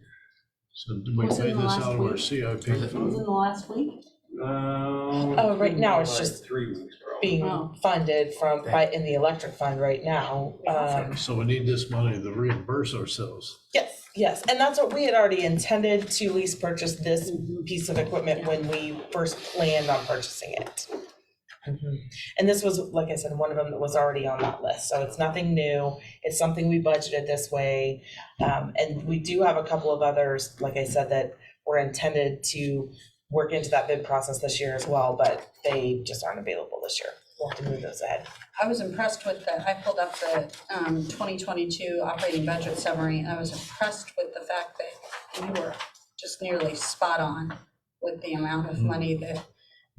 So did we Was it pay in the this last out of our week? CIP Was it fund? in the last week? Oh, right now it's like just 3 weeks, probably. being Oh. funded in the electric fund right now. So we need this money to reimburse ourselves. Yes, and that's what we had already intended to lease purchase this piece of equipment when we first planned on purchasing it. And this was, like I said, one of them that was already on that list, so it's nothing new, it's something we budgeted this way. And we do have a couple of others, like I said, that were intended to work into that bid process this year as well, but they just aren't available this year. We'll have to move those ahead. I was impressed with I pulled up the 2022 operating budget summary, and I was impressed with the fact that you were just nearly spot on with the amount of money that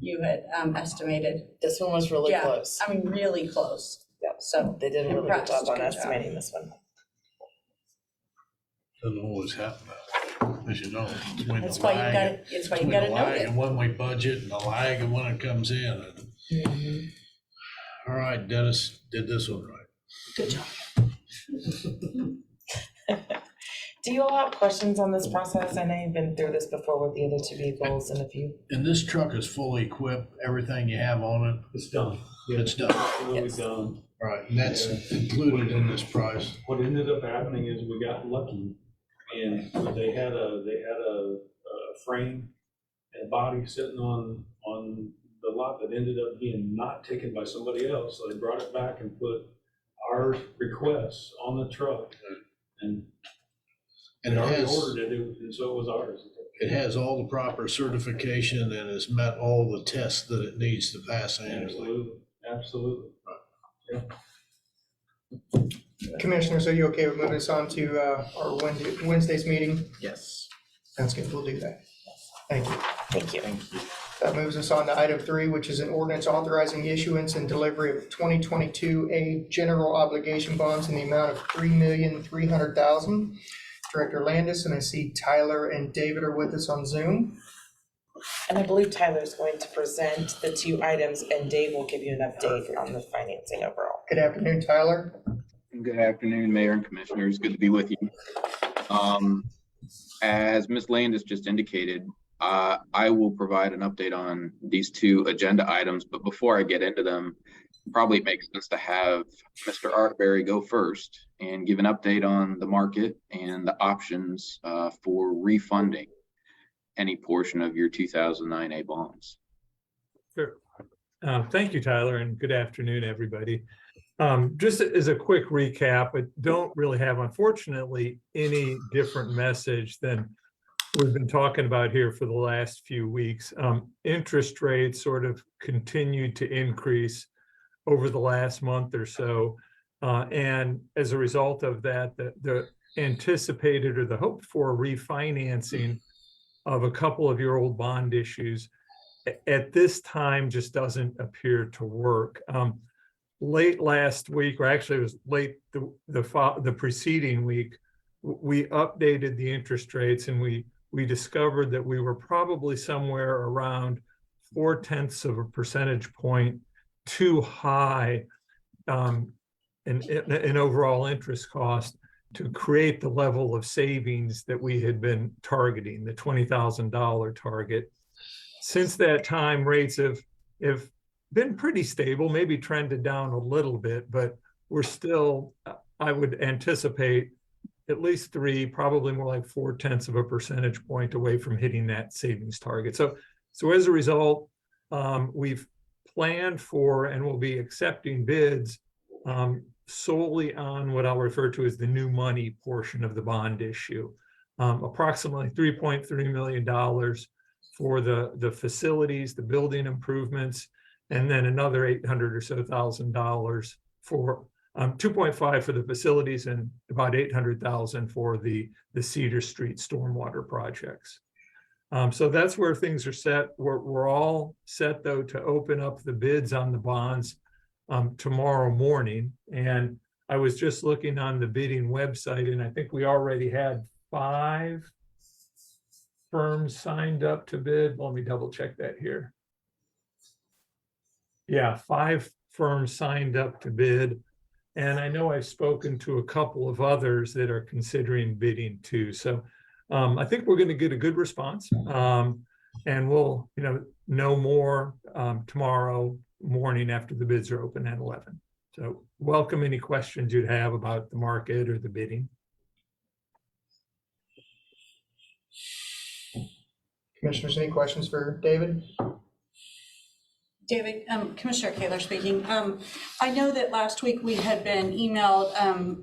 you had estimated. This one was really Yeah, close. I mean, really close. Yep. So They did a really good impressed. job on Good job. estimating this one. Doesn't always happen, as you know. Between that's the why you lag- got it's why you between got the to know lag it. And when we budget and the lag and when it comes in. All right, Dennis did this one right. Good job. Do you all have questions on this process? I know you've been through this before with the other two vehicles and a few. And this truck is fully equipped, everything you have on it, It's done. it's done. It's done. Right, and that's included in this price. What ended up happening is we got lucky, and they had a frame and body sitting on the lot that ended up being not taken by somebody else, so they brought it back and put our requests on the truck, and And we it already has, ordered it, and so it was ours. it has all the proper certification and has met all the tests that it needs to pass annually. Absolutely, absolutely. Commissioners, are you okay with moving us on to our Wednesday's meeting? Yes. Sounds good, we'll do that. Thank you. Thank you. That moves us on to item 3, which is an ordinance authorizing issuance and delivery of 2022 general obligation bonds in the amount of $3,300,000. Director Landis, and I see Tyler and David are with us on Zoom. And I believe Tyler's going to present the two items and Dave will give you an update on the financing overall. Good afternoon, Tyler. Good afternoon, Mayor and Commissioners. Good to be with you. As Ms. Landis just indicated, I will provide an update on these two agenda items, but before I get into them, probably it makes sense to have Mr. Arterberry go first and give an update on the market and the options for refunding any portion of your 2009A bonds. Sure. Thank you, Tyler, and good afternoon, everybody. Just as a quick recap, I don't really have, unfortunately, any different message than we've been talking about here for the last few weeks. Interest rates sort of continued to increase over the last month or so. And as a result of that, the anticipated or the hoped for refinancing of a couple of your old bond issues at this time just doesn't appear to work. Late last week, or actually it was late the preceding week, we updated the interest rates and we discovered that we were probably somewhere around 0.4 of a percentage point too high in overall interest cost to create the level of savings that we had been targeting, the $20,000 target. Since that time, rates have been pretty stable, maybe trended down a little bit, but we're still, I would anticipate, at least 3, probably more like 0.4 of a percentage point away from hitting that savings target. So as a result, we've planned for and will be accepting bids solely on what I'll refer to as the new money portion of the bond issue. Approximately $3.3 million for the facilities, the building improvements, and then another $800,000 or so for 2.5 for the facilities and about 800,000 for the Cedar Street stormwater projects. So that's where things are set. We're all set though to open up the bids on the bonds tomorrow morning. And I was just looking on the bidding website, and I think we already had 5 firms signed up to bid. Let me double check that here. Yeah, 5 firms signed up to bid. And I know I've spoken to a couple of others that are considering bidding too. So I think we're going to get a good response. And we'll know more tomorrow morning after the bids are open at 11. So welcome any questions you'd have about the market or the bidding. Commissioners, any questions for David? David, Commissioner Kaler speaking. I know that last week we had been emailed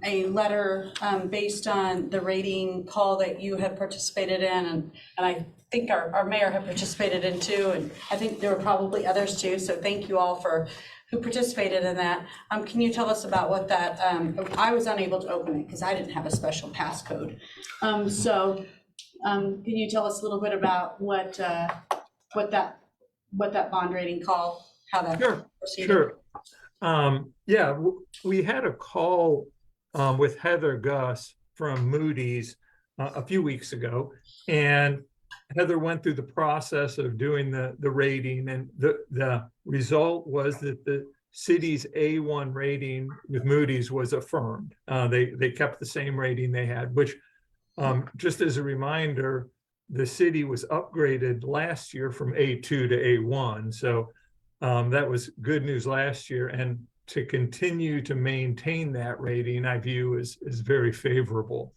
a letter based on the rating call that you had participated in, and I think our mayor had participated in too, and I think there were probably others too, so thank you all for who participated in that. Can you tell us about what that, I was unable to open it because I didn't have a special passcode. Can you tell us a little bit about what that bond rating call, how that proceeded? Sure. Yeah, we had a call with Heather Gus from Moody's a few weeks ago, and Heather went through the process of doing the rating, and the result was that the city's A1 rating with Moody's was affirmed. They kept the same rating they had, which Just as a reminder, the city was upgraded last year from A2 to A1. So that was good news last year. And to continue to maintain that rating, I view as very favorable.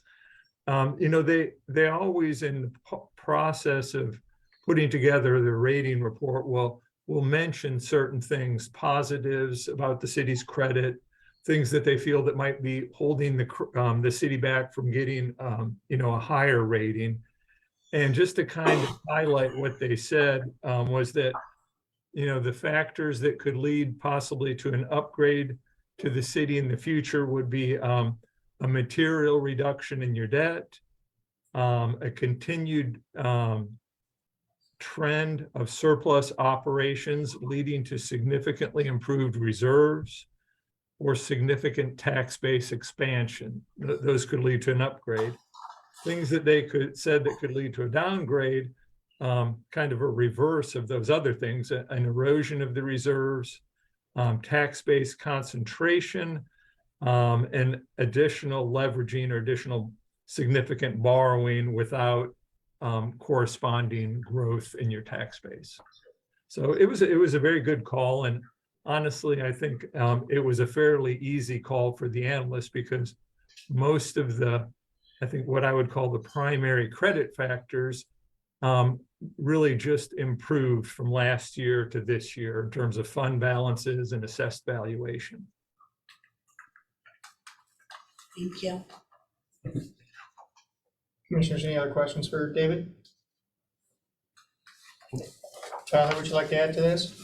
They always, in the process of putting together the rating report, will mention certain things, positives about the city's credit, things that they feel that might be holding the city back from getting a higher rating. And just to kind of highlight what they said was that the factors that could lead possibly to an upgrade to the city in the future would be a material reduction in your debt, a continued trend of surplus operations leading to significantly improved reserves, or significant tax base expansion. Those could lead to an upgrade. Things that they said that could lead to a downgrade, kind of a reverse of those other things, an erosion of the reserves, tax base concentration, and additional leveraging or additional significant borrowing without corresponding growth in your tax base. So it was a very good call, and honestly, I think it was a fairly easy call for the analysts, because most of I think what I would call the primary credit factors really just improved from last year to this year in terms of fund balances and assessed valuation. Thank you. Commissioners, any other questions for David? Tyler, would you like to add to this?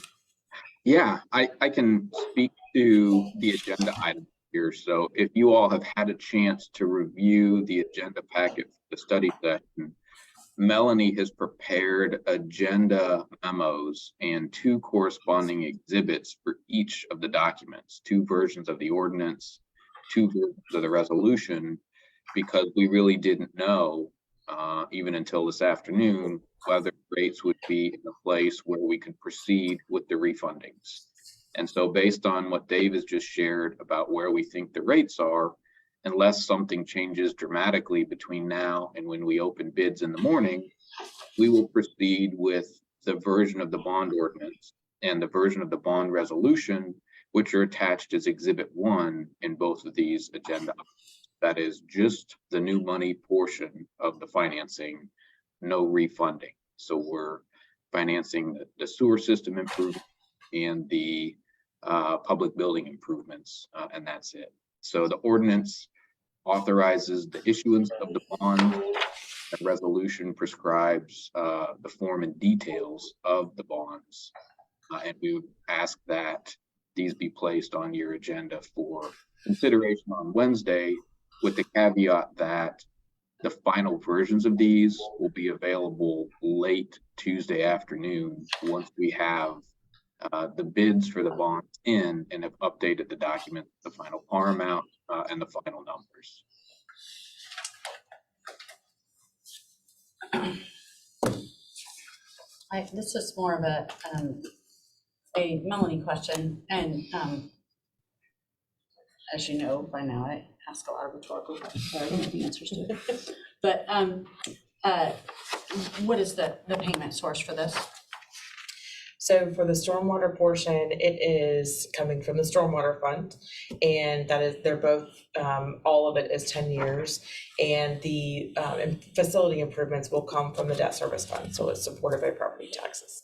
Yeah, I can speak to the agenda item here. So if you all have had a chance to review the agenda packet for the study session, Melanie has prepared agenda memos and 2 corresponding exhibits for each of the documents, 2 versions of the ordinance, 2 versions of the resolution, because we really didn't know, even until this afternoon, whether rates would be in a place where we could proceed with the refundings. And so based on what Dave has just shared about where we think the rates are, unless something changes dramatically between now and when we open bids in the morning, we will proceed with the version of the bond ordinance and the version of the bond resolution, which are attached as Exhibit 1 in both of these agenda items. That is just the new money portion of the financing, no refunding. So we're financing the sewer system improvement and the public building improvements, and that's it. So the ordinance authorizes the issuance of the bond. The resolution prescribes the form and details of the bonds. And we would ask that these be placed on your agenda for consideration on Wednesday, with the caveat that the final versions of these will be available late Tuesday afternoon once we have the bids for the bonds in and have updated the document, the final par amount and the final numbers. This is more of a Melanie question, and as you know by now, I ask a lot of rhetorical questions, so I don't know the answers to it. But what is the payment source for this? So for the stormwater portion, it is coming from the stormwater fund, and that is, they're both, all of it is 10 years. And the facility improvements will come from the debt service fund, so it's supported by property taxes.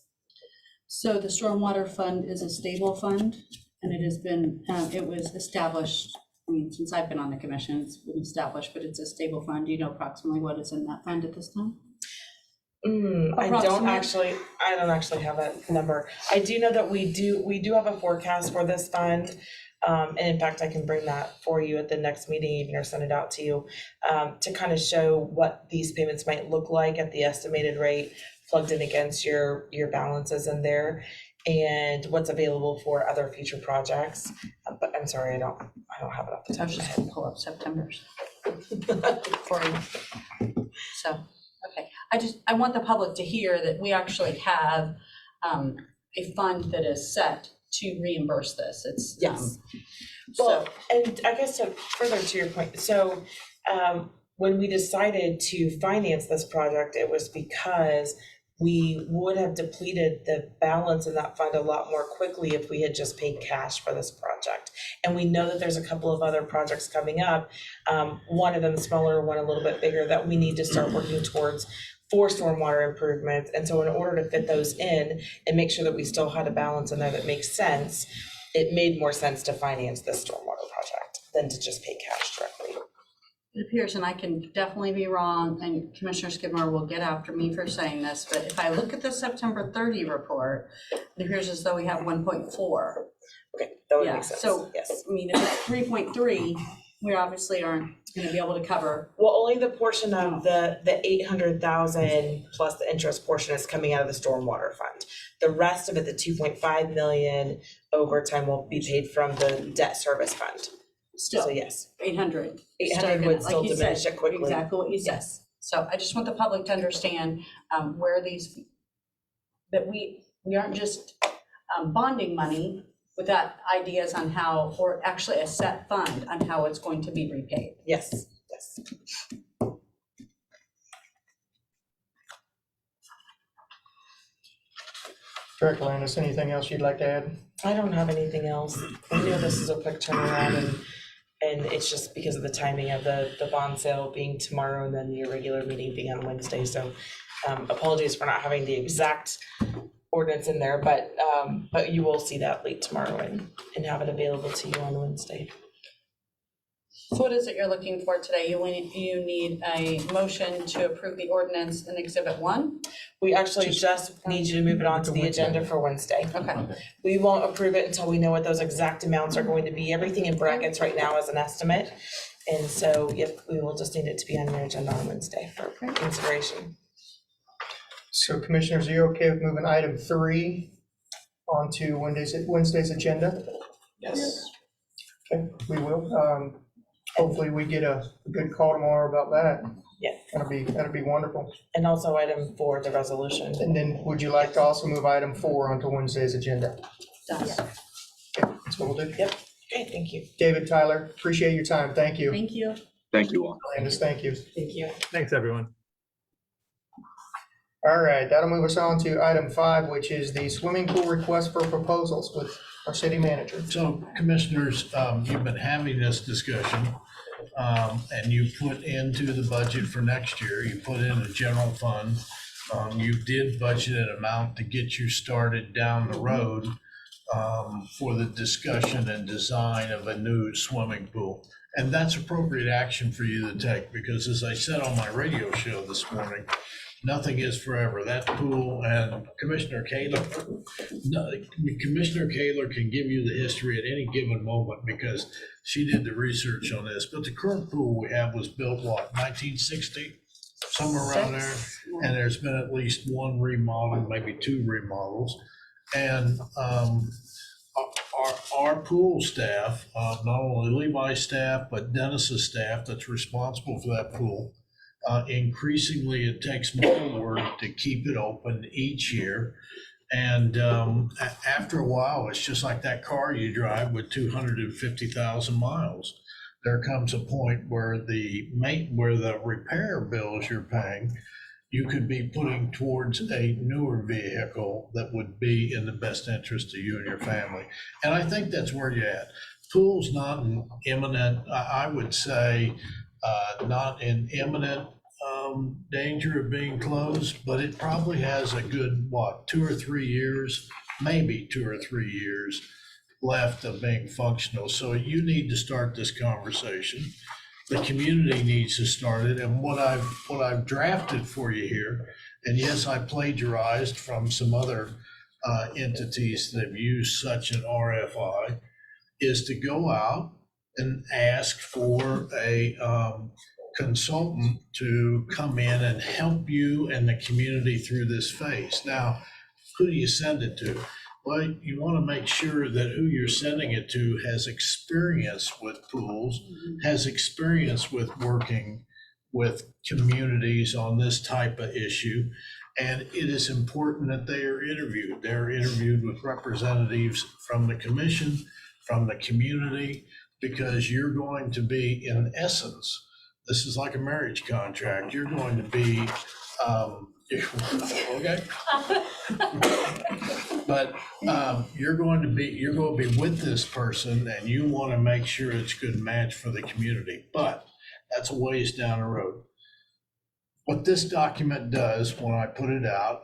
So the stormwater fund is a stable fund, and it has been, it was established, I mean, since I've been on the commission, it's been established, but it's a stable fund. Do you know approximately what is in that fund at this time? I don't actually have that number. I do know that we do have a forecast for this fund. And in fact, I can bring that for you at the next meeting, even, or send it out to you, to kind of show what these payments might look like at the estimated rate plugged in against your balances in there, and what's available for other future projects. But I'm sorry, I don't have it off the top of my head. Pull up September's for you. So, okay. I want the public to hear that we actually have a fund that is set to reimburse this. It's yes. Well, and I guess to further to your point, so when we decided to finance this project, it was because we would have depleted the balance in that fund a lot more quickly if we had just paid cash for this project. And we know that there's a couple of other projects coming up, one of them smaller, one a little bit bigger, that we need to start working towards for stormwater improvements. And so in order to fit those in and make sure that we still had a balance in there that makes sense, it made more sense to finance this stormwater project than to just pay cash directly. It appears, and I can definitely be wrong, and Commissioner Skidmore will get after me for saying this, but if I look at the September 30 report, it appears as though we have 1.4. Okay, that would Yeah, make sense, so, yes. I mean, if it's 3.3, we obviously aren't gonna be able to cover. Well, only the portion of the 800,000 plus the interest portion is coming out of the stormwater fund. The rest of it, the 2.5 million overtime, will be paid from the debt service fund. Still, So yes, 800. 800 would still diminish it quickly. Exactly what you said. Yes. So I just want the public to understand where these, that we aren't just bonding money without ideas on how, or actually a set fund on how it's going to be repaid. Yes, yes. Director Landis, anything else you'd like to add? I don't have anything else. I know this is a quick turnaround and it's just because of the timing of the bond sale being tomorrow and then your regular meeting being on Wednesday. So apologies for not having the exact ordinance in there, but you will see that late tomorrow and have it available to you on Wednesday. So what is it you're looking for today? You need a motion to approve the ordinance in Exhibit 1? We actually just need you to move it onto the agenda for Wednesday. Okay. We won't approve it until we know what those exact amounts are going to be. Everything in brackets right now is an estimate. And so, yep, we will just need it to be on your agenda on Wednesday for consideration. So commissioners, are you okay with moving item 3 onto Wednesday's agenda? Yes. Okay, we will. Hopefully we get a good call tomorrow about that. Yeah. That'd be wonderful. And also item 4, the resolution. And then would you like to also move item 4 onto Wednesday's agenda? Done. Okay, that's what we'll do. Yep. Okay, thank you. David, Tyler, appreciate your time. Thank you. Thank you. Thank you all. Landis, thank you. Thank you. Thanks, everyone. All right, that'll move us on to item 5, which is the swimming pool request for proposals with our city manager. So commissioners, you've been having this discussion, and you put into the budget for next year, you put in a general fund. You did budget an amount to get you started down the road for the discussion and design of a new swimming pool. And that's appropriate action for you to take, because as I said on my radio show this morning, nothing is forever. That pool, and Commissioner Kaler can give you the history at any given moment because she did the research on this. But the current pool we have was built, what, 1960? Somewhere around there. And there's been at least one remodel, maybe 2 remodels. And our pool staff, not only Levi's staff, but Dennis's staff that's responsible for that pool, increasingly it takes more work to keep it open each year. And after a while, it's just like that car you drive with 250,000 miles. There comes a point where the repair bills you're paying, you could be putting towards a newer vehicle that would be in the best interest of you and your family. And I think that's where you're at. Pool's not an imminent, I would say, not in imminent danger of being closed, but it probably has a good, 2 or 3 years, maybe 2 or 3 years left of being functional. So you need to start this conversation. The community needs to start it. And what I've drafted for you here, and yes, I plagiarized from some other entities that have used such an RFI, is to go out and ask for a consultant to come in and help you and the community through this phase. Now, who do you send it to? Well, you want to make sure that who you're sending it to has experience with pools, has experience with working with communities on this type of issue. And it is important that they are interviewed. They're interviewed with representatives from the commission, from the community, because you're going to be, in essence, This is like a marriage contract. You're going to be, okay? But you're going to be with this person and you want to make sure it's a good match for the community, but that's a ways down the road. What this document does when I put it out,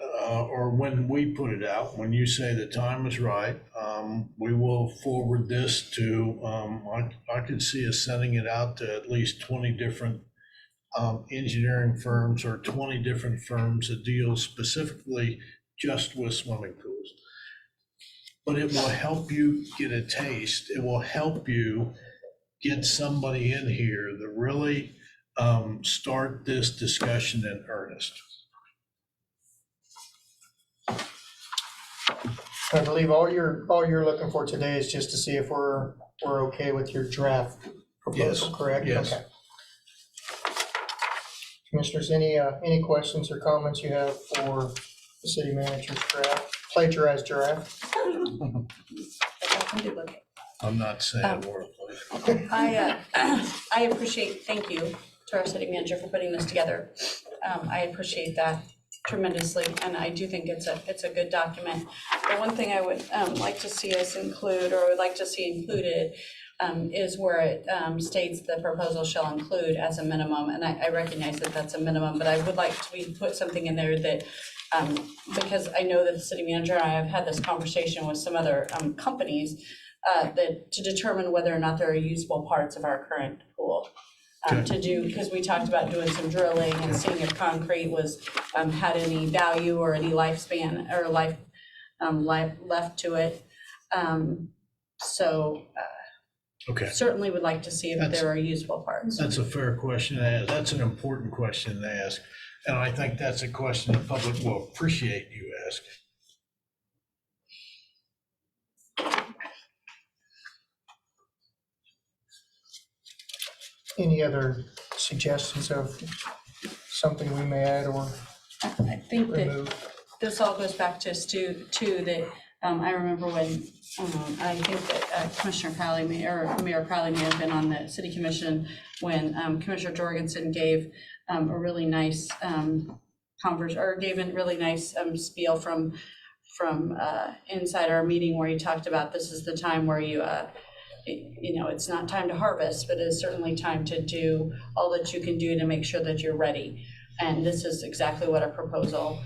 or when we put it out, when you say the time is right, we will forward this to, I could see us sending it out to at least 20 different engineering firms or 20 different firms that deal specifically just with swimming pools. But it will help you get a taste. It will help you get somebody in here that really start this discussion in earnest. I believe all you're looking for today is just to see if we're okay with your draft proposal, Yes, correct? yes. Okay. Commissioners, any questions or comments you have for the city manager's draft, plagiarized draft? I'm not saying a word, please. I appreciate, thank you to our city manager for putting this together. I appreciate that tremendously, and I do think it's a good document. The one thing I would like to see us include, or would like to see included, is where it states the proposal shall include as a minimum, and I recognize that that's a minimum, but I would like to put something in there that, because I know that the city manager and I have had this conversation with some other companies, that to determine whether or not there are usable parts of our current pool. To do, because we talked about doing some drilling and seeing if concrete was, had any value or any lifespan or life left to it. Okay. Certainly would like to see if there are usable parts. That's a fair question to ask. That's an important question to ask. And I think that's a question the public will appreciate you asking. Any other suggestions of something we may add or I think that remove? this all goes back to Stu too, that I remember when, I think that Commissioner Crowley or Mayor Crowley may have been on the city commission when Commissioner Jorgensen gave a really nice gave a really nice spiel from inside our meeting where he talked about this is the time where you it's not time to harvest, but it's certainly time to do all that you can do to make sure that you're ready. And this is exactly what a proposal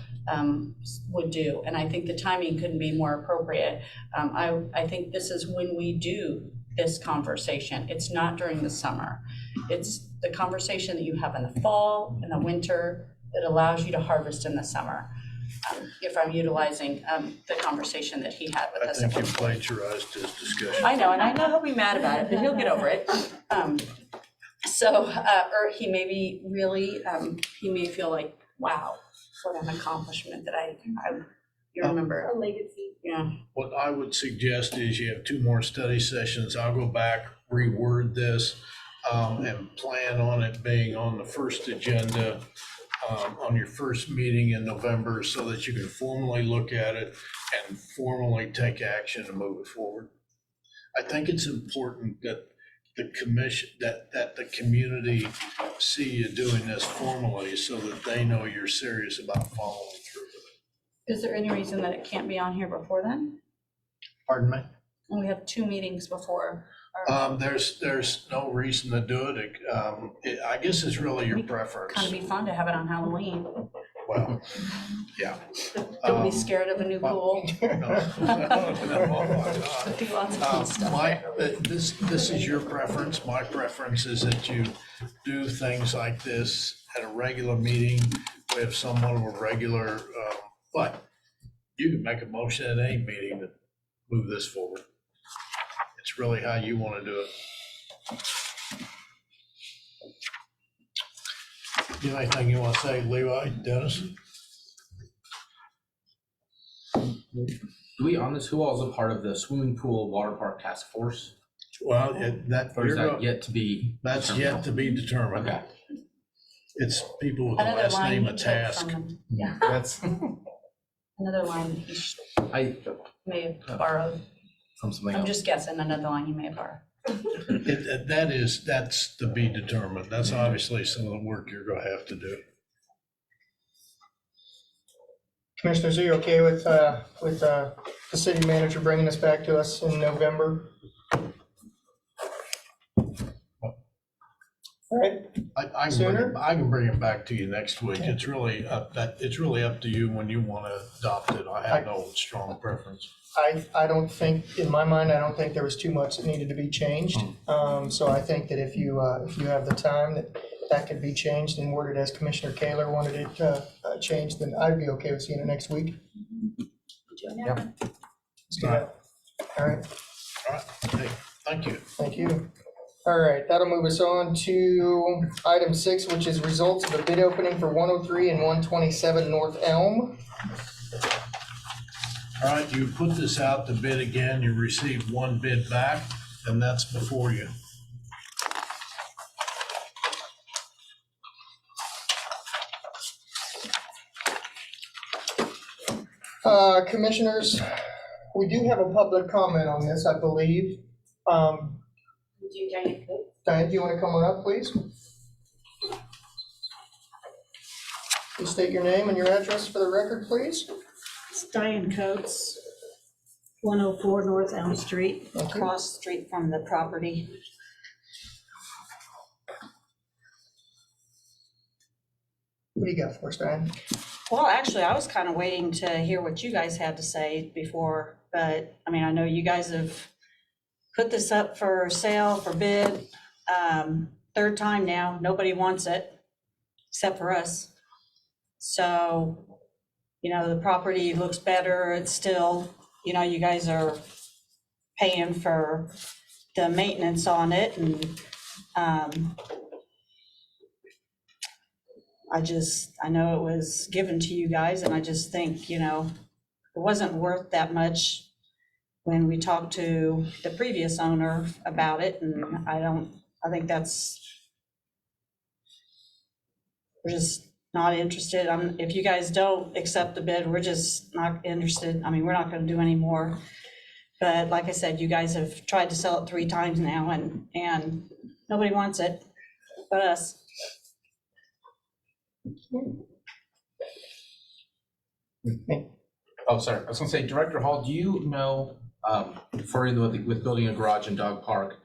would do. And I think the timing couldn't be more appropriate. I think this is when we do this conversation. It's not during the summer. It's the conversation that you have in the fall, in the winter, that allows you to harvest in the summer. If I'm utilizing the conversation that he had with us. I think you plagiarized his discussion. I know, and I know he'll be mad about it, but he'll get over it. Or he may be really, he may feel like, wow, what an accomplishment that you remember. A legacy. Yeah. What I would suggest is you have 2 more study sessions. I'll go back, reword this, and plan on it being on the first agenda on your first meeting in November so that you can formally look at it and formally take action and move it forward. I think it's important that the commission, that the community see you doing this formally so that they know you're serious about following through with Is there any reason that it can't be on here before then? Pardon me? We have 2 meetings before. There's no reason to do it. I guess it's really your preference. Kind of be fun to have it on Halloween. Well, yeah. Don't be scared of a new pool. No, oh my God. Do lots of fun stuff. This is your preference. My preference is that you do things like this at a regular meeting with someone with regular, but you can make a motion at any meeting to move this forward. It's really how you want to do it. You have anything you want to say, Levi, Dennis? Do we on this, who all is a part of the swimming pool water park task force? Well, Or is that yet to be? That's determined? yet to be determined. Okay. It's people with the Another last line name he of took task. from them. Yeah, That's, another line he I, may have borrowed. from something I'm else. just guessing, another line he may have borrowed. That's to be determined. That's obviously some of the work you're gonna have to do. Commissioners, are you okay with the city manager bringing this back to us in November? All right, I can bring it back to you next week. It's really up to you when you want to adopt it. I have no strong preference. I don't think, in my mind, I don't think there was too much that needed to be changed. So I think that if you have the time, that could be changed and worded as Commissioner Kaler wanted it changed, then I'd be okay with seeing it next week. Yeah. Let's do that. All right, All right, hey, thank you. thank you. All right, that'll move us on to item 6, which is results of the bid opening for 103 and 127 North Elm. All right, you put this out to bid again. You received one bid back, and that's before you. Commissioners, we do have a public comment on this, I believe. Diane, do you want to come on up, please? Please state your name and your address for the record, please. It's Diane Coates, 104 North Elm Street, Across the street from the property. What do you got for us, Diane? Well, actually, I was kind of waiting to hear what you guys had to say before, but I mean, I know you guys have put this up for sale, for bid, third time now. Nobody wants it except for us. So, you know, the property looks better. It's still, you know, you guys are paying for the maintenance on it, and I know it was given to you guys, and I just think, you know, it wasn't worth that much when we talked to the previous owner about it, and I think we're just not interested. If you guys don't accept the bid, we're just not interested. I mean, we're not gonna do any more. But like I said, you guys have tried to sell it 3 times now, and nobody wants it but us. Oh, sorry, I was gonna say, Director Hall, do you know, with building a garage and dog park,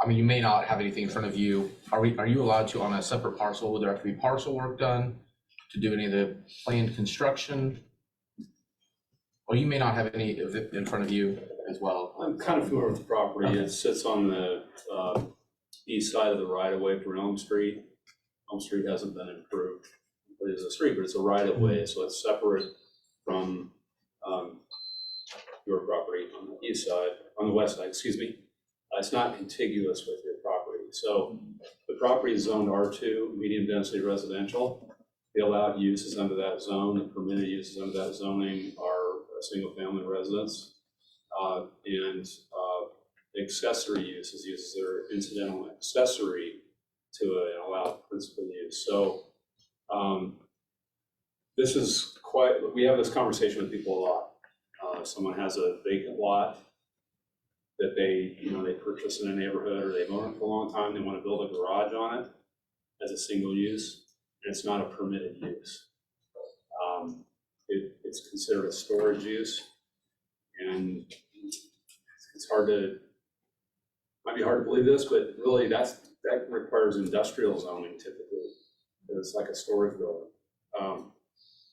I mean, you may not have anything in front of you. Are you allowed to, on a separate parcel, would there have to be parcel work done to do any of the planned construction? Or you may not have any of it in front of you as well. I'm kind of familiar with the property. It sits on the east side of the right-of-way from Elm Street. Elm Street hasn't been improved. It is a street, but it's a right-of-way, so it's separate from your property on the east side, on the west side, excuse me. It's not contiguous with your property. So the property is zoned R2, medium density residential. The allowed uses under that zone, the permitted uses under that zoning are single family residence. And accessory uses that are incidental accessory to an allowed principal use. So this is we have this conversation with people a lot. Someone has a vacant lot that they purchase in a neighborhood, or they've owned it for a long time, they want to build a garage on it as a single use, and it's not a permitted use. It's considered a storage use, and it's might be hard to believe this, but really that requires industrial zoning typically. It's like a storage building.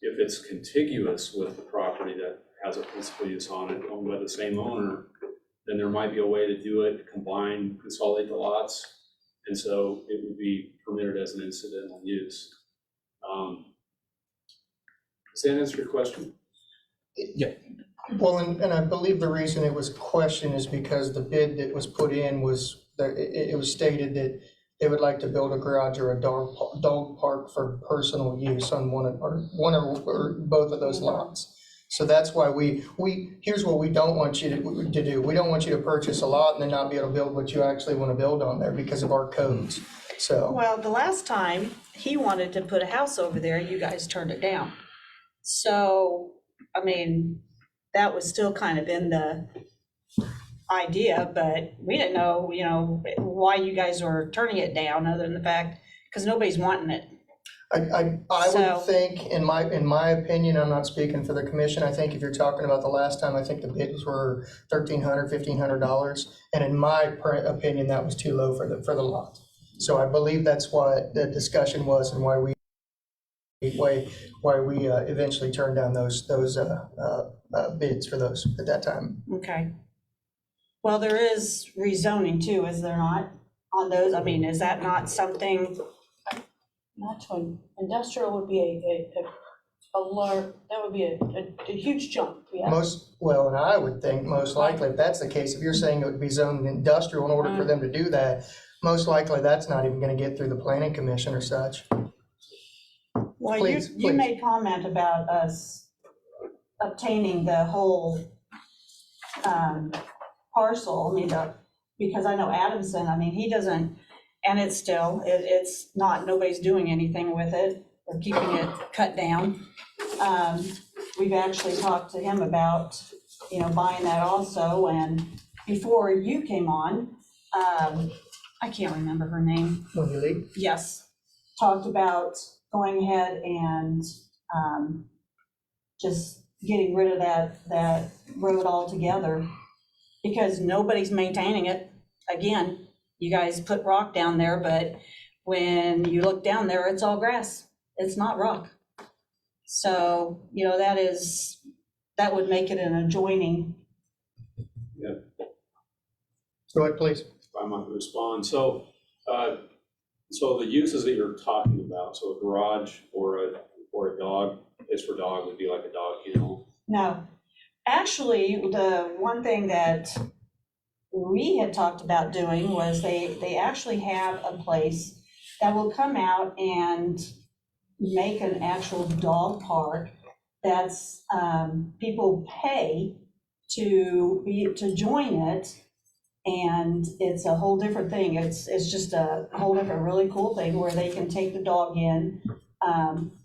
If it's contiguous with the property that has a principal use on it, owned by the same owner, then there might be a way to do it, consolidate the lots, and so it would be permitted as an incidental use. Does that answer your question? Yeah. Well, and I believe the reason it was questioned is because the bid that was put in was, that it was stated that they would like to build a garage or a dog park for personal use on one or both of those lots. So that's why here's what we don't want you to do. We don't want you to purchase a lot and then not be able to build what you actually want to build on there because of our codes. So. Well, the last time he wanted to put a house over there, you guys turned it down. So, I mean, that was still kind of in the idea, but we didn't know, why you guys were turning it down, other than the fact, because nobody's wanting it. I So- would think, in my opinion, I'm not speaking for the commission, I think if you're talking about the last time, I think the bids were $1,300, $1,500. And in my opinion, that was too low for the lot. So I believe that's what the discussion was and why we eventually turned down those bids for those at that time. Okay. Well, there is rezoning too, is there not, on those? I mean, is that not something? Not to, industrial would be that would be a huge jump, yeah. And I would think most likely, if that's the case, if you're saying it would be zoned industrial in order for them to do that, most likely that's not even gonna get through the planning commission or such. Well, Please, you please. made comment about us obtaining the whole parcel, because I know Adamson, he doesn't, and it's not, nobody's doing anything with it, or keeping it cut down. We've actually talked to him about, buying that also, and before you came on, I can't remember her name. Monique? Yes, talked about going ahead and just getting rid of that road altogether, because nobody's maintaining it. Again, you guys put rock down there, but when you look down there, it's all grass. It's not rock. So, that would make it an adjoining. Yeah, Go ahead, please. if I might respond. So the uses that you're talking about, so a garage or a dog, place for dog would be like a dog kennel. No, actually, the one thing that we had talked about doing was they actually have a place that will come out and make an actual dog park that's, people pay to join it. And it's a whole different thing. It's just a whole different, really cool thing where they can take the dog in.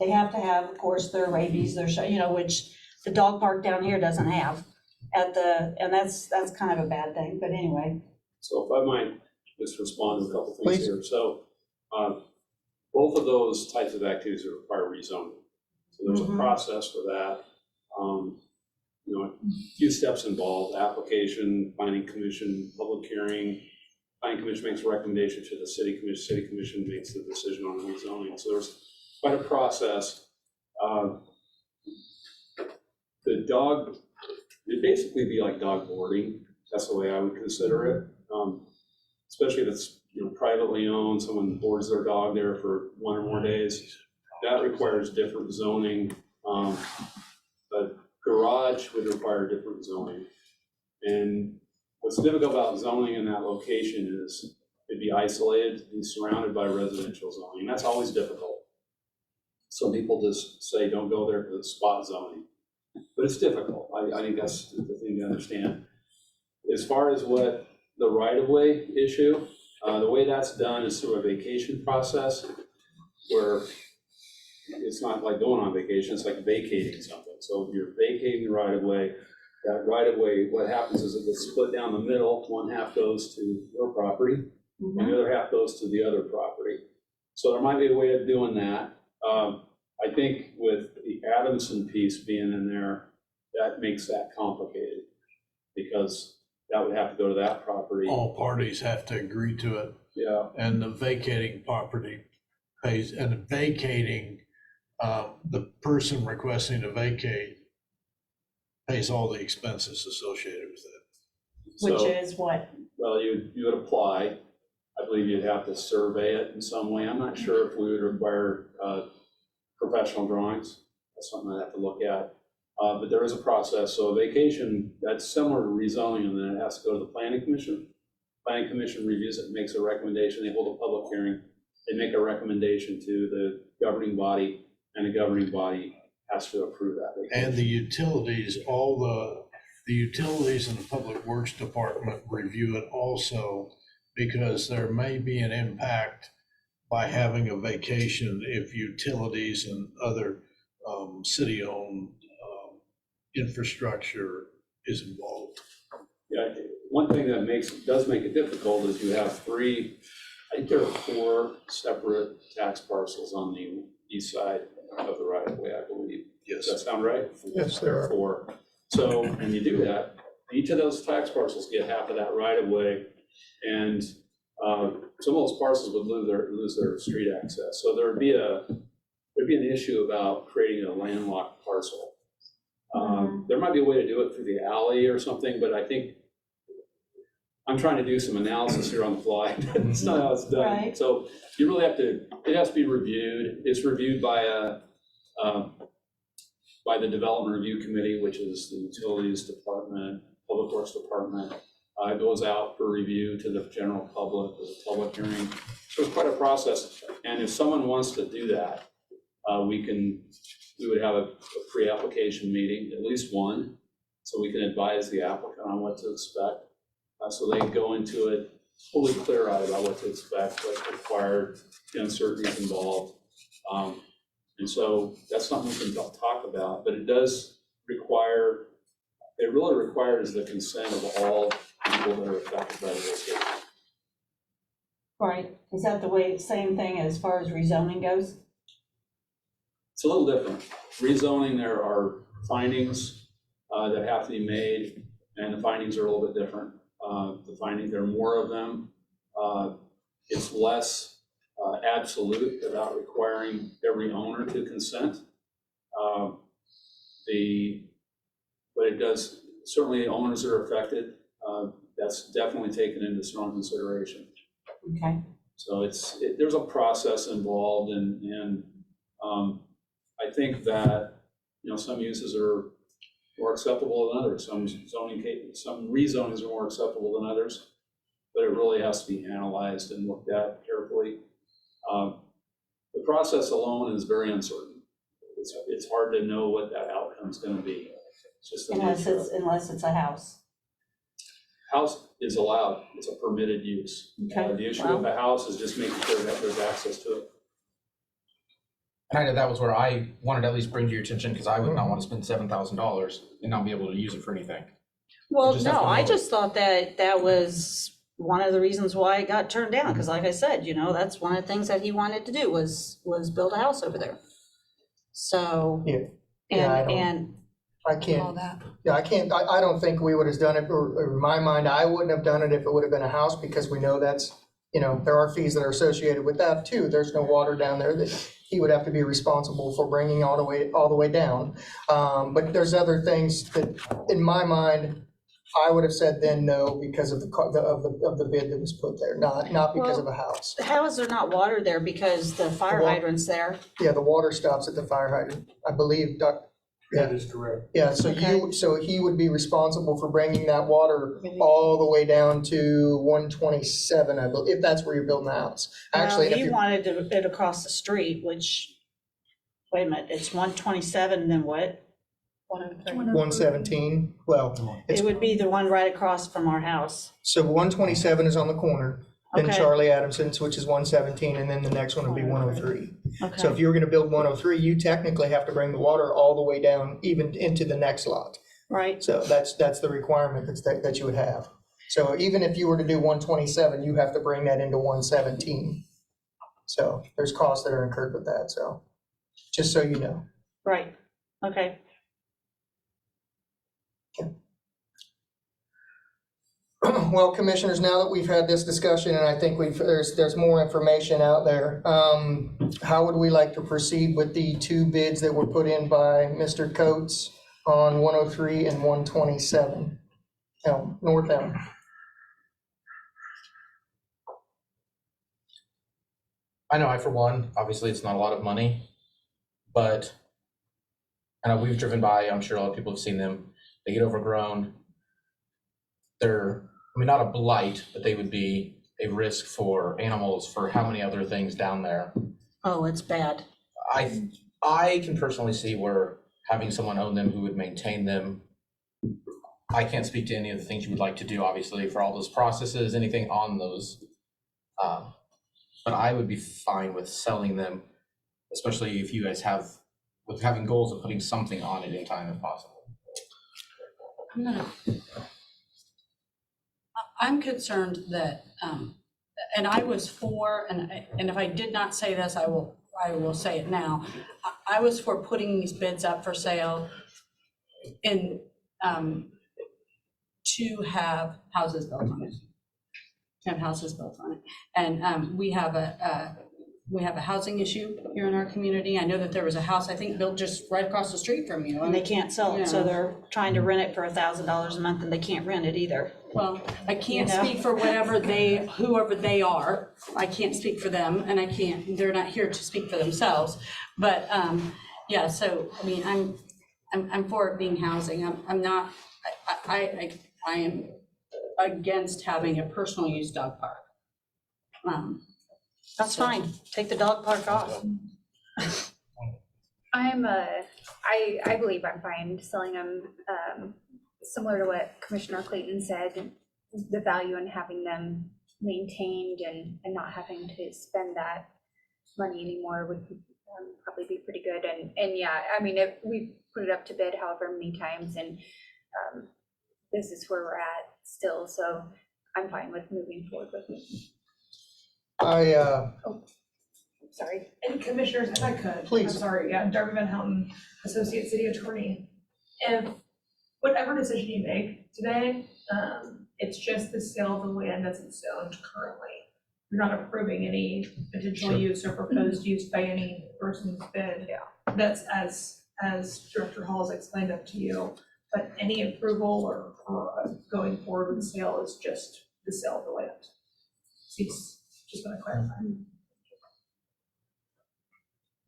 They have to have, of course, their rabies, which the dog park down here doesn't have and that's kind of a bad thing, but anyway. So if I might just respond to a couple things Please. here. So both of those types of activities require rezoning. So there's a process for that. A few steps involved: application, planning commission, public hearing. Planning commission makes a recommendation to the city commission makes the decision on rezoning. So there's quite a process. The dog, it'd basically be like dog boarding. That's the way I would consider it. Especially if it's privately owned, someone boards their dog there for 1 or more days. That requires different zoning. But garage would require different zoning. And what's difficult about zoning in that location is it'd be isolated, be surrounded by residential zoning. And that's always difficult. Some people just say, don't go there because it's spot zoning. But it's difficult. I think that's the thing to understand. As far as what the right-of-way issue, the way that's done is through a vacation process where it's not like going on vacation, it's like vacating something. So if you're vacating the right-of-way, that right-of-way, what happens is it gets split down the middle. One half goes to your property, and the other half goes to the other property. So there might be a way of doing that. I think with the Adamson piece being in there, that makes that complicated because that would have to go to that property. All parties have to agree to it. Yeah. And the vacating property pays, and vacating, the person requesting to vacate pays all the expenses associated with it. Which So, is what? well, you would apply. I believe you'd have to survey it in some way. I'm not sure if we would require professional drawings. That's something I'd have to look at. But there is a process. So a vacation, that's similar to rezoning, and then it has to go to the planning commission. Planning commission reviews it, makes a recommendation. They hold a public hearing. They make a recommendation to the governing body, and the governing body has to approve that vacation. And the utilities, all the utilities and the public works department review it also, because there may be an impact by having a vacation if utilities and other city-owned infrastructure is involved. Yeah, one thing that does make it difficult is you have I think there are 4 separate tax parcels on the east side of the right of way, I believe. Yes. Does that sound right? Yes, there are. 4. So, and you do that, each of those tax parcels get half of that right of way. And some of those parcels would lose their street access. So there'd be an issue about creating a landlocked parcel. There might be a way to do it through the alley or something, but I think I'm trying to do some analysis here on the fly. It's not how it's done. Right. So you really it has to be reviewed. It's reviewed by the Development Review Committee, which is the Utilities Department, Public Works Department. It goes out for review to the general public, there's a public hearing. So it's quite a process. And if someone wants to do that, we would have a pre-application meeting, at least one, so we can advise the applicant on what to expect. So they go into it fully clear-eyed about what to expect, what's required, the uncertainties involved. And so that's something we can talk about, but it really requires the consent of all people that are affected by the vacation. Right, is that same thing as far as rezoning goes? It's a little different. Rezoning, there are findings that have to be made, and the findings are a little bit different. There are more of them. It's less absolute about requiring every owner to consent. But it does, certainly owners that are affected, that's definitely taken into strong consideration. Okay. So there's a process involved, and I think that, some uses are more acceptable than others. Some rezonings are more acceptable than others, but it really has to be analyzed and looked at carefully. The process alone is very uncertain. It's hard to know what that outcome is going to be. It's just Unless it's a house. House is allowed. It's a permitted use. Okay. The issue with the house is just making sure that there's access to it. And I know that was where I wanted to at least bring to your attention, because I would not want to spend $7,000 and not be able to use it for anything. Well, just have no, to I know. just thought that was one of the reasons why it got turned down, because like I said, that's one of the things that he wanted to do was build a house over there. So, I can't, I don't think we would have done it, or in my mind, I wouldn't have done it if it would have been a house, because we know that's, there are fees that are associated with that too. There's no water down there that he would have to be responsible for bringing all the way down. But there's other things that, in my mind, I would have said then no because of the bid that was put there, not because of a house. how is there not water there? Because the fire hydrant's there. Yeah, the water stops at the fire hydrant, I believe, That is correct. Yeah, so he would be responsible for bringing that water all the way down to 127, I believe, if that's where you're building the house. Actually, He wanted it across the street, which, wait a minute, it's 127, then what? 117, well, It would be the one right across from our house. so 127 is on the corner, then Okay. Charlie Adamson's, which is 117, and then the next one would be 103. So Okay, if you were gonna build 103, you technically have to bring the water all the way down, even into the next lot. right, So that's the requirement that you would have. So even if you were to do 127, you have to bring that into 117. So there's costs that are incurred with that, so, just so you know. right, okay. Well, commissioners, now that we've had this discussion, and I think there's more information out there, how would we like to proceed with the 2 bids that were put in by Mr. Coates on 103 and 127? North Elm. I know for one, obviously it's not a lot of money, but I know we've driven by, I'm sure a lot of people have seen them. They get overgrown. They're, not a blight, but they would be a risk for animals, for how many other things down there. Oh, it's bad. I can personally see where having someone own them who would maintain them. I can't speak to any of the things you would like to do, obviously, for all those processes, anything on those. But I would be fine with selling them, especially if you guys with having goals of putting something on it in time if possible. I'm concerned that, and I was for, and if I did not say this, I will say it now. I was for putting these bids up for sale in, to have houses built on it. To have houses built on it. And we have a housing issue here in our community. I know that there was a house, I think, built just right across the street from you. And they can't sell it, so Yeah. they're trying to rent it for $1,000 a month and they can't rent it either. Well, I can't You know? speak for whoever they are. I can't speak for them, and they're not here to speak for themselves. But, yeah, so, I mean, I'm for it being housing. I'm not, I am against having a personal use dog park. That's fine, take the dog park off. I believe I'm fine selling them, similar to what Commissioner Clayton said, the value in having them maintained and not having to spend that money anymore would probably be pretty good. And yeah, I mean, if we put it up to bid however many times, and this is where we're at still, so I'm fine with moving forward with it. Sorry, and commissioners, if I could. Please. I'm sorry, yeah, Darby Van Houten, Associate City Attorney. If whatever decision you make today, it's just the sale of the land as it's zoned currently. You're not approving any potential use or proposed use by any person's bid. Yeah. That's as Director Hall has explained up to you, but any approval or going forward with the sale is just the sale of the land. Just want to clarify.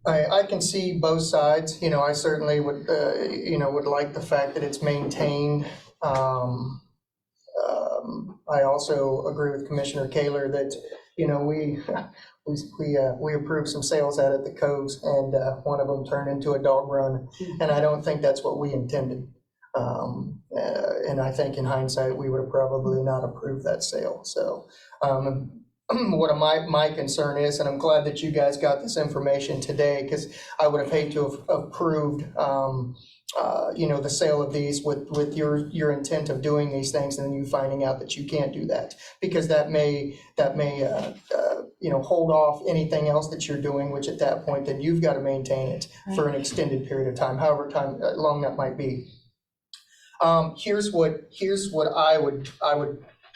I can see both sides. You know, I certainly would, would like the fact that it's maintained. I also agree with Commissioner Kaler that, we approved some sales out at the Coves, and one of them turned into a dog run, and I don't think that's what we intended. And I think in hindsight, we would have probably not approved that sale. So what my concern is, and I'm glad that you guys got this information today, because I would have hated to have approved, the sale of these with your intent of doing these things, and then you finding out that you can't do that, because that may hold off anything else that you're doing, which at that point, then you've got to maintain it for an extended period of time, however long that might be. Here's what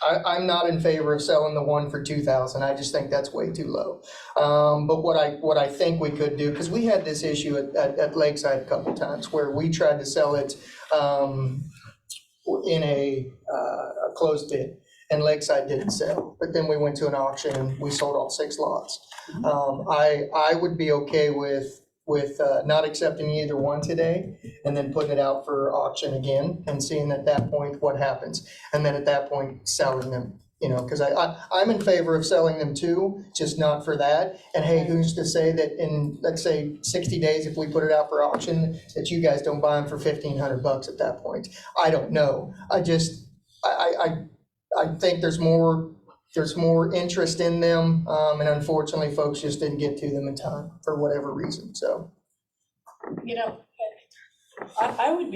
I'm not in favor of selling the one for $2,000. I just think that's way too low. But what I think we could do, because we had this issue at Lakeside a couple times where we tried to sell it in a closed bid, and Lakeside didn't sell. But then we went to an auction and we sold all 6 lots. I would be okay with not accepting either one today, and then putting it out for auction again and seeing at that point what happens, and then at that point selling them, because I'm in favor of selling them too, just not for that. And hey, who's to say that in, let's say, 60 days, if we put it out for auction, that you guys don't buy them for $1,500 at that point? I don't know. I think there's more interest in them, and unfortunately, folks just didn't get to them in time for whatever reason, so. I would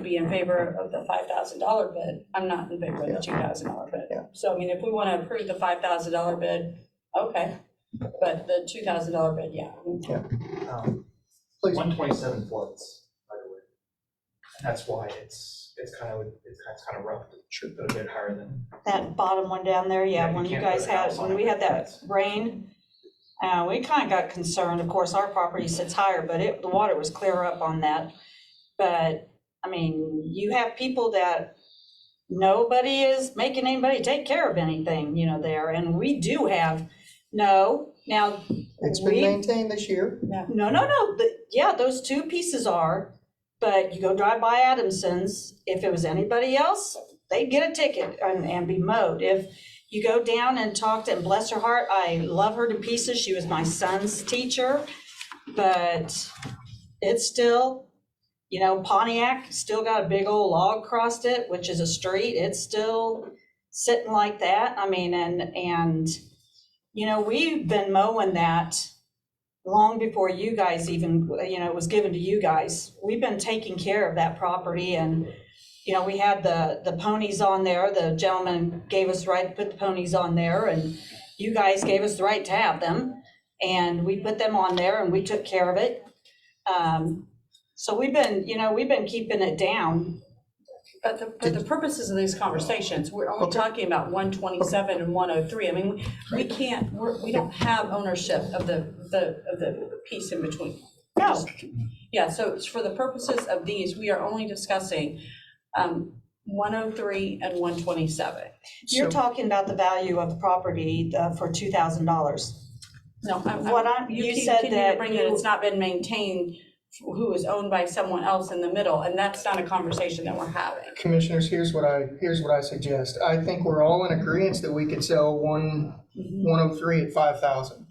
be in favor of the $5,000 bid. I'm not in favor of the $2,000 bid. Yeah. So, I mean, if we want to approve the $5,000 bid, okay, but the $2,000 bid, yeah. Please. 127 floods, by the way. And that's why it's kind of rough to put a bit higher than. That bottom one down there, yeah, Yeah, when you you can't guys put a had, house on when it. we had that rain, we kind of got concerned. Of course, our property sits higher, but the water was clear up on that. But, I mean, you have people that nobody is making anybody take care of anything, there, and we do have, now. It's been maintained this year. No, yeah, those 2 pieces are, but you go drive by Adamson's, if it was anybody else, they'd get a ticket and be mowed. If you go down and talk to, and bless her heart, I love her to pieces, she was my son's teacher, but it's still, Pontiac still got a big old log across it, which is a street, it's still sitting like that. I mean, and we've been mowing that long before you guys even, it was given to you guys. We've been taking care of that property, and you know, we had the ponies on there. The gentleman gave us the right to put the ponies on there, and you guys gave us the right to have them. And we put them on there and we took care of it. So we've been keeping it down. But the purposes of these conversations, we're only talking about 127 and 103. I mean, we can't, we don't have ownership of the piece in between. No. Yeah, so it's for the purposes of these, we are only discussing 103 and 127. You're talking about the value of the property for $2,000. No, You said that it's not been maintained, who is owned by someone else in the middle, and that's not a conversation that we're having. Commissioners, here's what I suggest. I think we're all in agreement that we could sell 103 at 5,000.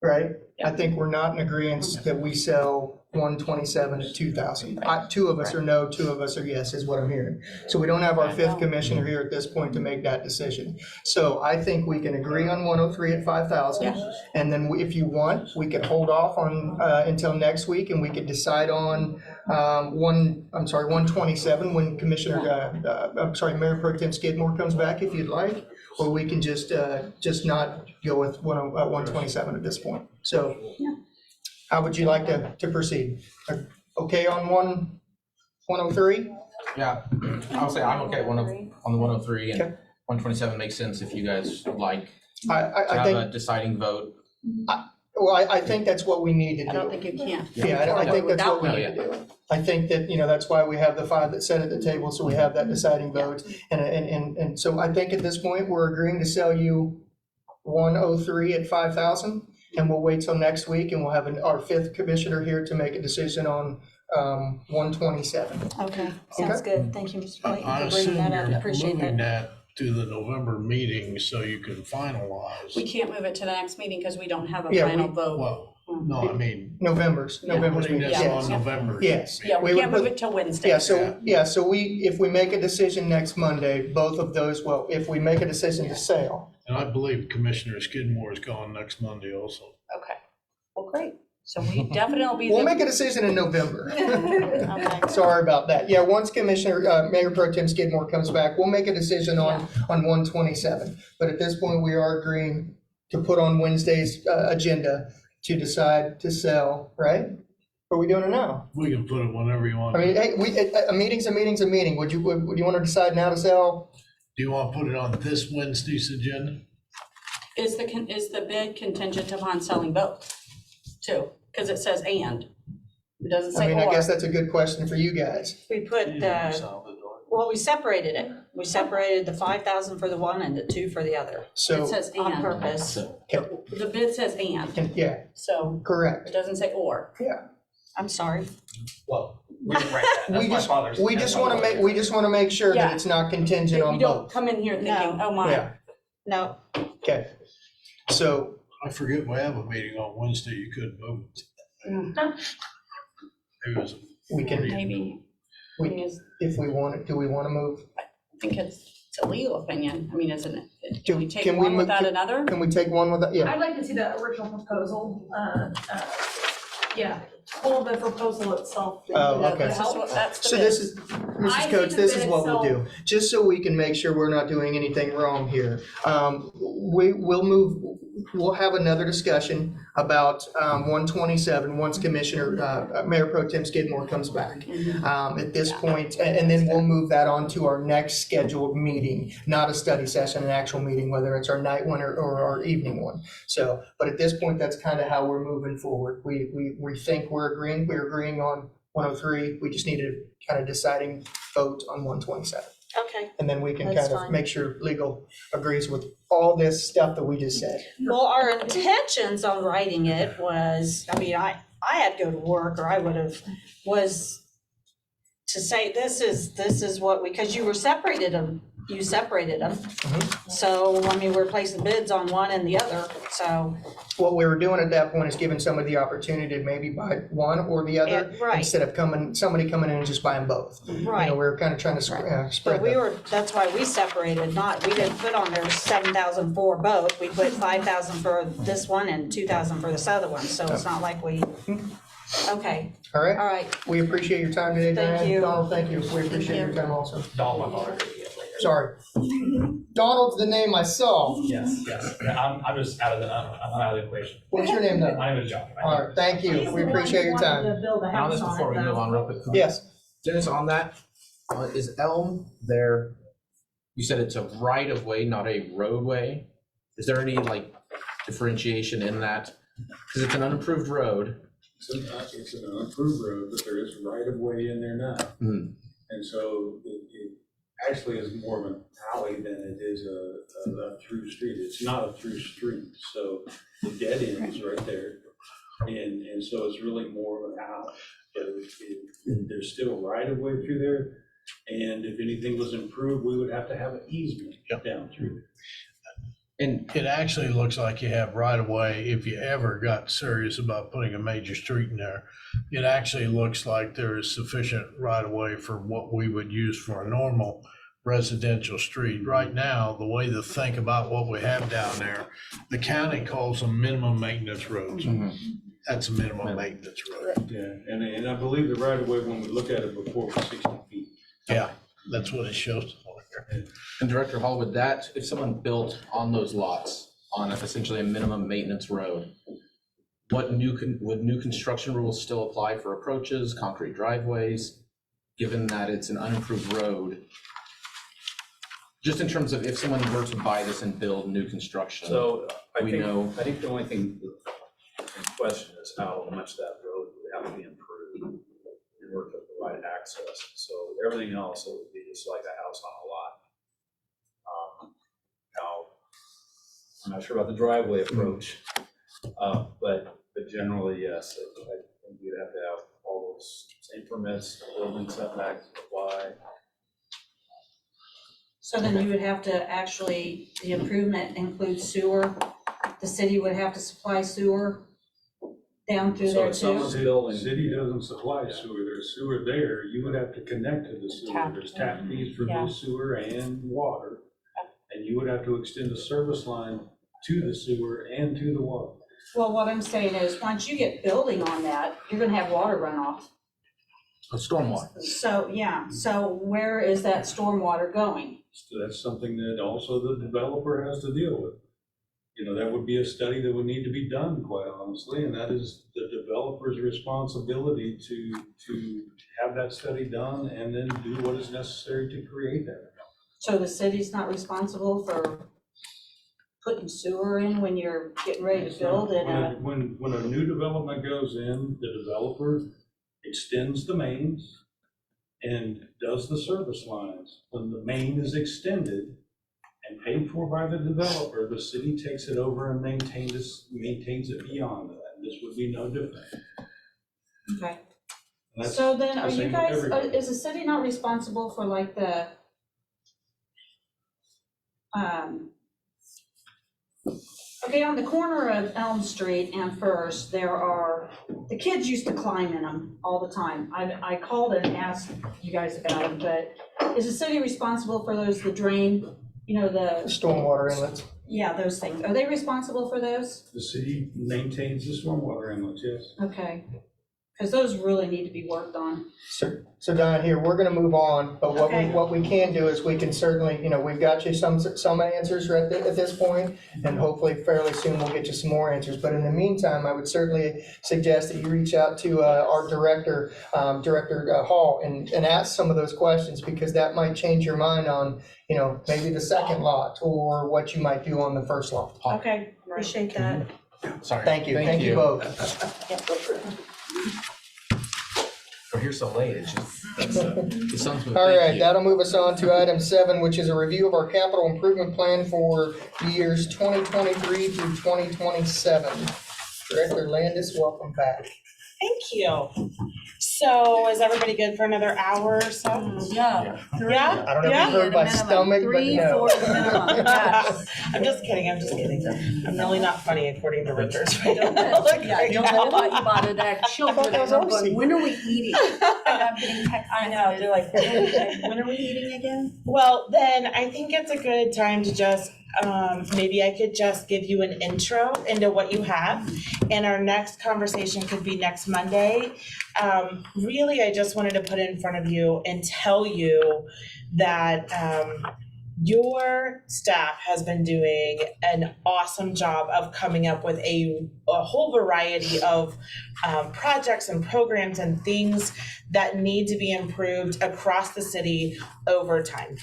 Right? I think we're not in agreement that we sell 127 at 2,000. Two of us are no, two of us are yes, is what I'm hearing. So we don't have our fifth commissioner here at this point to make that decision. So I think we can agree on 103 at 5,000. And then if you want, we could hold off on until next week, and we could decide on 127 when Mayor Pro Tem Skidmore comes back, if you'd like. Or we can just not go with 127 at this point. So how would you like to proceed? Okay on 103? Yeah, I would say I'm okay on the 103, and 127 makes sense if you guys would like to have a deciding vote. I think that's what we need to do. I don't think you can. Yeah, I think that's what we need to do. I think that, that's why we have the 5 that sit at the table, so we have that deciding vote. And so I think at this point, we're agreeing to sell you 103 at 5,000, and we'll wait till next week, and we'll have our fifth commissioner here to make a decision on 127. Okay, sounds good. Thank you, Mr. Clayton, I for bringing assume that up. you're Appreciate moving that. that to the November meeting so you can finalize. We can't move it to the next meeting because we don't have a Yeah, final vote. Well, no, I mean, November's putting meeting. this Yes. on November. Yes. Yeah, we can't move it till Wednesday. Yeah, so if we make a decision next Monday, both of those, if we make a decision to sell. And I believe Commissioner Skidmore is gone next Monday also. Okay, well, great. So we definitely will be. We'll make a decision in November. Okay. Sorry about that. Yeah, once Commissioner, Mayor Pro Tem Skidmore comes back, we'll make a decision on 127. But at this point, we are agreeing to put on Wednesday's agenda to decide to sell, right? Are we doing it now? We can put it whenever you want. I mean, hey, a meeting's a meeting's a meeting. Would you want to decide now to sell? Do you want to put it on this Wednesday's agenda? Is the bid contingent upon selling both, too? Because it says and. It doesn't say or. I guess that's a good question for you guys. We put we separated it. We separated the 5,000 for the one and the 2 for the other. So It says On and. purpose. The bid says and, yeah, so correct. it doesn't say or. Yeah. I'm sorry. Well, we didn't write that. That's my father's. We just want to make sure that Yeah. it's not contingent on You don't both. come in here thinking, No. oh my. Yeah. No, Okay. So I forget we have a meeting on Wednesday. You could move it. Maybe it was we can, Maybe. if we want it, do we want to move? I think it's a legal opinion. I mean, isn't it? Can we take Can we one move- without another? Can we take one with that? Yeah. I'd like to see the original proposal, pull the proposal itself. Oh, No, okay. this is what- that's the So bid. this is, I Mrs. think Coates, the this bid is what we'll do, itself- just so we can make sure we're not doing anything wrong here. We'll have another discussion about 127 once Commissioner, Mayor Pro Tem Skidmore comes back. At this point, and then we'll move that on to our next scheduled meeting, not a study session, an actual meeting, whether it's our night one or our evening one. So, but at this point, that's kind of how we're moving forward. We think we're agreeing on 103. We just need to kind of deciding vote on 127. okay. And then we can That's kind of fine. make sure legal agrees with all this stuff that we just said. Well, our intentions on writing it was, I mean, I had to go to work, or I would have, was to say, this is what because you separated them. So, I mean, we're placing bids on one and the other, so. What we were doing at that point is giving somebody the opportunity to maybe buy one or the other, Right. instead of somebody coming in and just buying both. Right. You know, we were kind of trying to spread But that. that's why we separated, we didn't put on there 7,000 for both. We put 5,000 for this one and 2,000 for this other one, so it's not like we, Okay, All right? All right, We appreciate your time today, Thank Diane. you. Donald, thank you. We appreciate your time also. Donald, my father. Sorry. Donald's the name I saw. Yes, yes. Yeah, I'm just out of the, I'm out of the equation. What's your name though? My name is John. All right, thank you. We appreciate your time. Now, this before we move on real quick. Yes. Dennis, on that, is Elm there, you said it's a right of way, not a roadway? Is there any like differentiation in that? Because it's an unimproved road. It's an unapproved road, but there is right of way in there now. And so it actually is more of an alley than it is a through street. It's not a through street, so the dead end is right there. And so it's really more of an alley, but there's still right of way through there. And if anything was improved, we would have to have an easement down through there. And it actually looks like you have right of way if you ever got serious about putting a major street in there. It actually looks like there is sufficient right of way for what we would use for a normal residential street. Right now, the way to think about what we have down there, the county calls them minimum maintenance roads. That's a minimum maintenance road. Yeah, and I believe the right of way, when we look at it before, was 60 feet. Yeah, that's what it shows on here. And Director Hall, would that, if someone built on those lots on essentially a minimum maintenance road, what would new construction rules still apply for approaches, concrete driveways, given that it's an unimproved road? Just in terms of if someone were to buy this and build new construction. So I we think the only thing in question is how much that road would have to be improved in order to provide access. So everything else, it would be just like a house on a lot. Now, I'm not sure about the driveway approach, but generally, yes, I think you'd have to have all those same permits, building setbacks apply. so then you would have to actually, the improvement includes sewer. The city would have to supply sewer down through So there if someone's too. building. City doesn't supply sewer, there's sewer there, you would have to connect to the sewer. Tap. There's tap fees for Yeah. both sewer and water. And you would have to extend the service line to the sewer and to the water. Well, what I'm saying is, once you get building on that, you're gonna have water runoff. Stormwater. So, yeah, so where is that stormwater going? So that's something that also the developer has to deal with. You know, that would be a study that would need to be done, quite honestly, and that is the developer's responsibility to have that study done and then do what is necessary to create that. So the city's not responsible for putting sewer in when you're getting ready to build in a, When a new development goes in, the developer extends the mains and does the service lines. When the main is extended and paid for by the developer, the city takes it over and maintains it beyond that. And this would be no different. okay. And that's So then, the are you same with guys, everybody. is the city not responsible for like the, okay, on the corner of Elm Street and First, there are, the kids used to climb in them all the time. I called and asked you guys about them, but is the city responsible for those, the drain, you know, the, Stormwater inlets. yeah, those things? Are they responsible for those? The city maintains the stormwater inlets, yes. Okay, because those really need to be worked on. So Don, here, we're gonna move on, but Okay. what we can do is we can certainly, you know, we've got you some answers right at this point, and hopefully fairly soon we'll get you some more answers. But in the meantime, I would certainly suggest that you reach out to our director, Director Hall, and ask some of those questions, because that might change your mind on, you know, maybe the second lot or what you might do on the first lot. Okay, appreciate that. Sorry. Thank you both. We're here so late, it's just, the sun's moving. All Thank right, you. that'll move us on to item 7, which is a review of our capital improvement plan for the years 2023 through 2027. Director Landis, welcome back. Thank you. So is everybody good for another hour or so? Yeah. Yeah? I don't know if Yeah? you heard my stomach, but no. 3-4 minimum, yes. I'm just kidding. I'm really not funny according to Richard. Yeah, you know what, you bought it, that children, and I'm going, when are we eating? And I'm getting text. I know, they're like, when are we eating again? well, then I think it's a good time to just maybe I could just give you an intro into what you have, and our next conversation could be next Monday. Really, I just wanted to put it in front of you and tell you that your staff has been doing an awesome job of coming up with a whole variety of projects and programs and things that need to be improved across the city over time.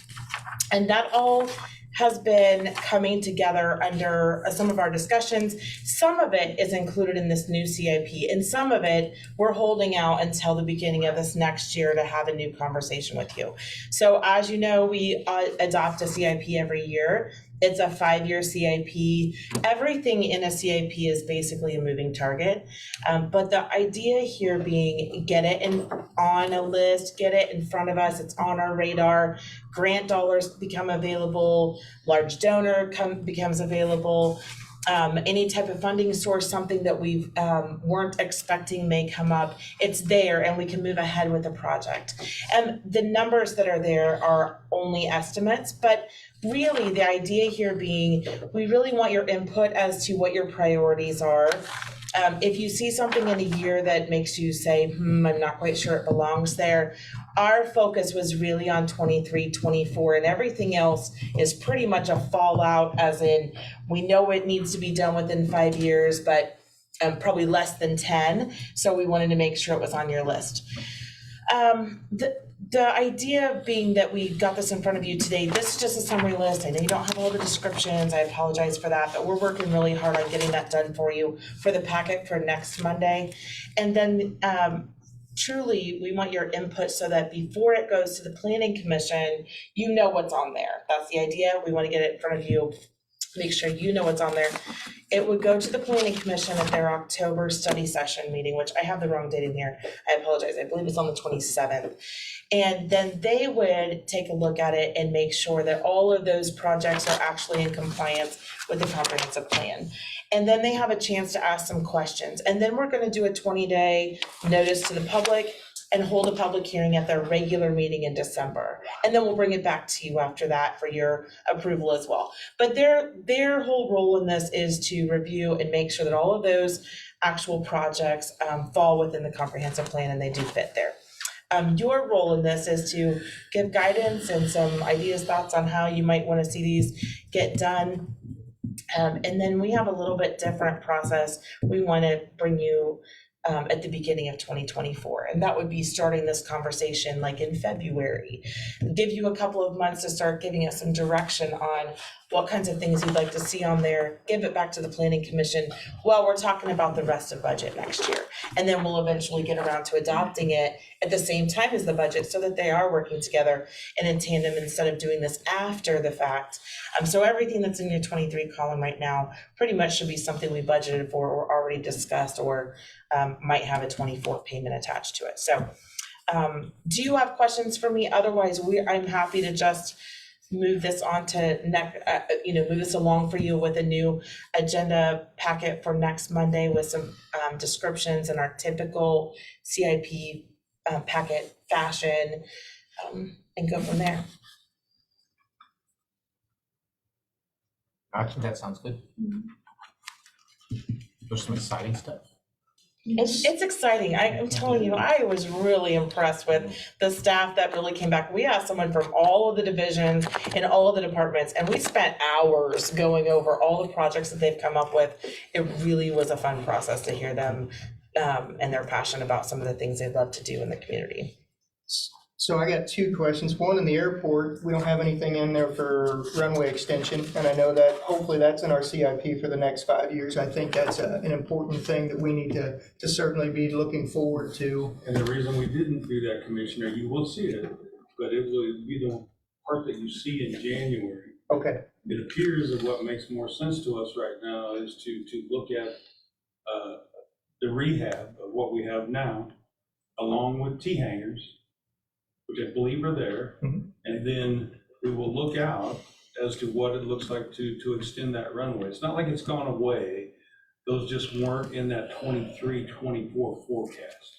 And that all has been coming together under some of our discussions. Some of it is included in this new CIP, and some of it we're holding out until the beginning of this next year to have a new conversation with you. So as you know, we adopt a CIP every year. It's a 5-year CIP. Everything in a CIP is basically a moving target. But the idea here being get it on a list, get it in front of us, it's on our radar, grant dollars become available, large donor becomes available, any type of funding source, something that we weren't expecting may come up, it's there and we can move ahead with the project. And the numbers that are there are only estimates, but really the idea here being we really want your input as to what your priorities are. If you see something in a year that makes you say, I'm not quite sure it belongs there, our focus was really on 23, 24, and everything else is pretty much a fallout, as in we know it needs to be done within 5 years, but probably less than 10. So we wanted to make sure it was on your list. The idea being that we got this in front of you today, this is just a summary list. I know you don't have all the descriptions. I apologize for that, but we're working really hard on getting that done for you for the packet for next Monday. And then truly, we want your input so that before it goes to the Planning Commission, you know what's on there. That's the idea. We want to get it in front of you, make sure you know what's on there. It would go to the Planning Commission at their October study session meeting, which I have the wrong date in here. I apologize. I believe it's on the 27th. And then they would take a look at it and make sure that all of those projects are actually in compliance with the comprehensive plan. And then they have a chance to ask some questions. And then we're going to do a 20-day notice to the public and hold a public hearing at their regular meeting in December. And then we'll bring it back to you after that for your approval as well. But their whole role in this is to review and make sure that all of those actual projects fall within the comprehensive plan and they do fit there. Your role in this is to give guidance and some ideas, thoughts on how you might want to see these get done. And then we have a little bit different process we want to bring you at the beginning of 2024. And that would be starting this conversation like in February. Give you a couple of months to start giving us some direction on what kinds of things you'd like to see on there, give it back to the Planning Commission while we're talking about the rest of budget next year. And then we'll eventually get around to adopting it at the same time as the budget so that they are working together and in tandem instead of doing this after the fact. So everything that's in your 23 column right now pretty much should be something we budgeted for or already discussed or might have a 24 payment attached to it. So do you have questions for me? Otherwise, I'm happy to just move this on to move this along for you with a new agenda packet for next Monday with some descriptions in our typical CIP packet fashion, and go from there. I think that sounds good. There's some exciting stuff. It's exciting. I'm telling you, I was really impressed with the staff that really came back. We asked someone from all of the divisions and all of the departments, and we spent hours going over all the projects that they've come up with. It really was a fun process to hear them and their passion about some of the things they'd love to do in the community. So I got two questions. One, in the airport, we don't have anything in there for runway extension. And I know that hopefully that's in our CIP for the next 5 years. I think that's an important thing that we need to certainly be looking forward to. And the reason we didn't do that, Commissioner, you will see it, but it will be the part that you see in January. Okay. It appears that what makes more sense to us right now is to look at the rehab of what we have now, along with T-hangers, which I believe are there, and then we will look out as to what it looks like to extend that runway. It's not like it's gone away. Those just weren't in that 23, 24 forecast.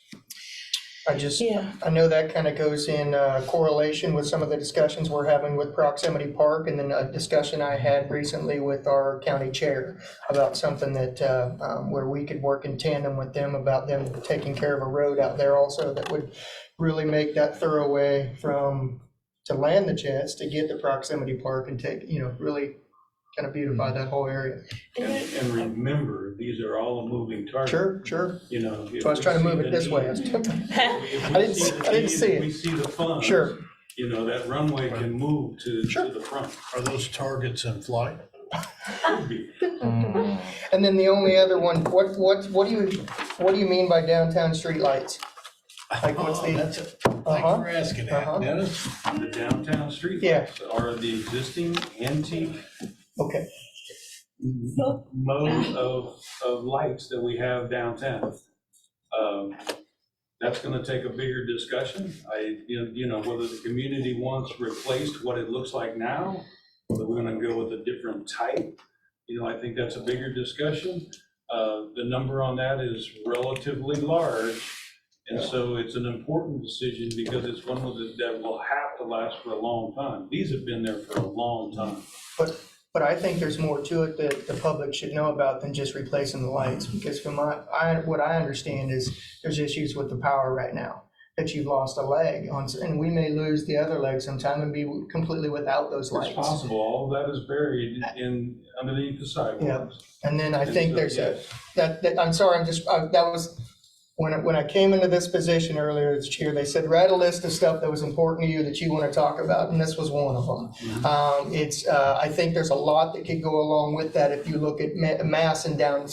I know that kind of goes in correlation with some of the discussions we're having with Proximity Park, and then a discussion I had recently with our county chair about something that, where we could work in tandem with them about them taking care of a road out there also that would really make that thoroughway to land the jets, to get to Proximity Park and take, really kind of beautify that whole area. And remember, these are all a moving target. Sure. If So I was trying to move it this way. I didn't see it. We see the funds. Sure. That runway can move to the front. Are those targets in flight? Could be. And then the only other one, what do you mean by downtown streetlights? Like what's the? Thanks for asking that, Dennis. The downtown streetlights are the existing antique mode of lights that we have downtown. That's gonna take a bigger discussion. Whether the community wants replaced what it looks like now, whether we're gonna go with a different type, I think that's a bigger discussion. The number on that is relatively large. And so it's an important decision because it's one that will have to last for a long time. These have been there for a long time. But I think there's more to it that the public should know about than just replacing the lights, because from what I understand is there's issues with the power right now, that you've lost a leg on, and we may lose the other leg sometime and be completely without those lights. It's possible. All of that is buried underneath the sidewalks. Yeah. And then I think there's I'm sorry, that was, when I came into this position earlier as chair, they said, write a list of stuff that was important to you that you want to talk about, and this was one of them. I think there's a lot that could go along with that if you look at Mass and down,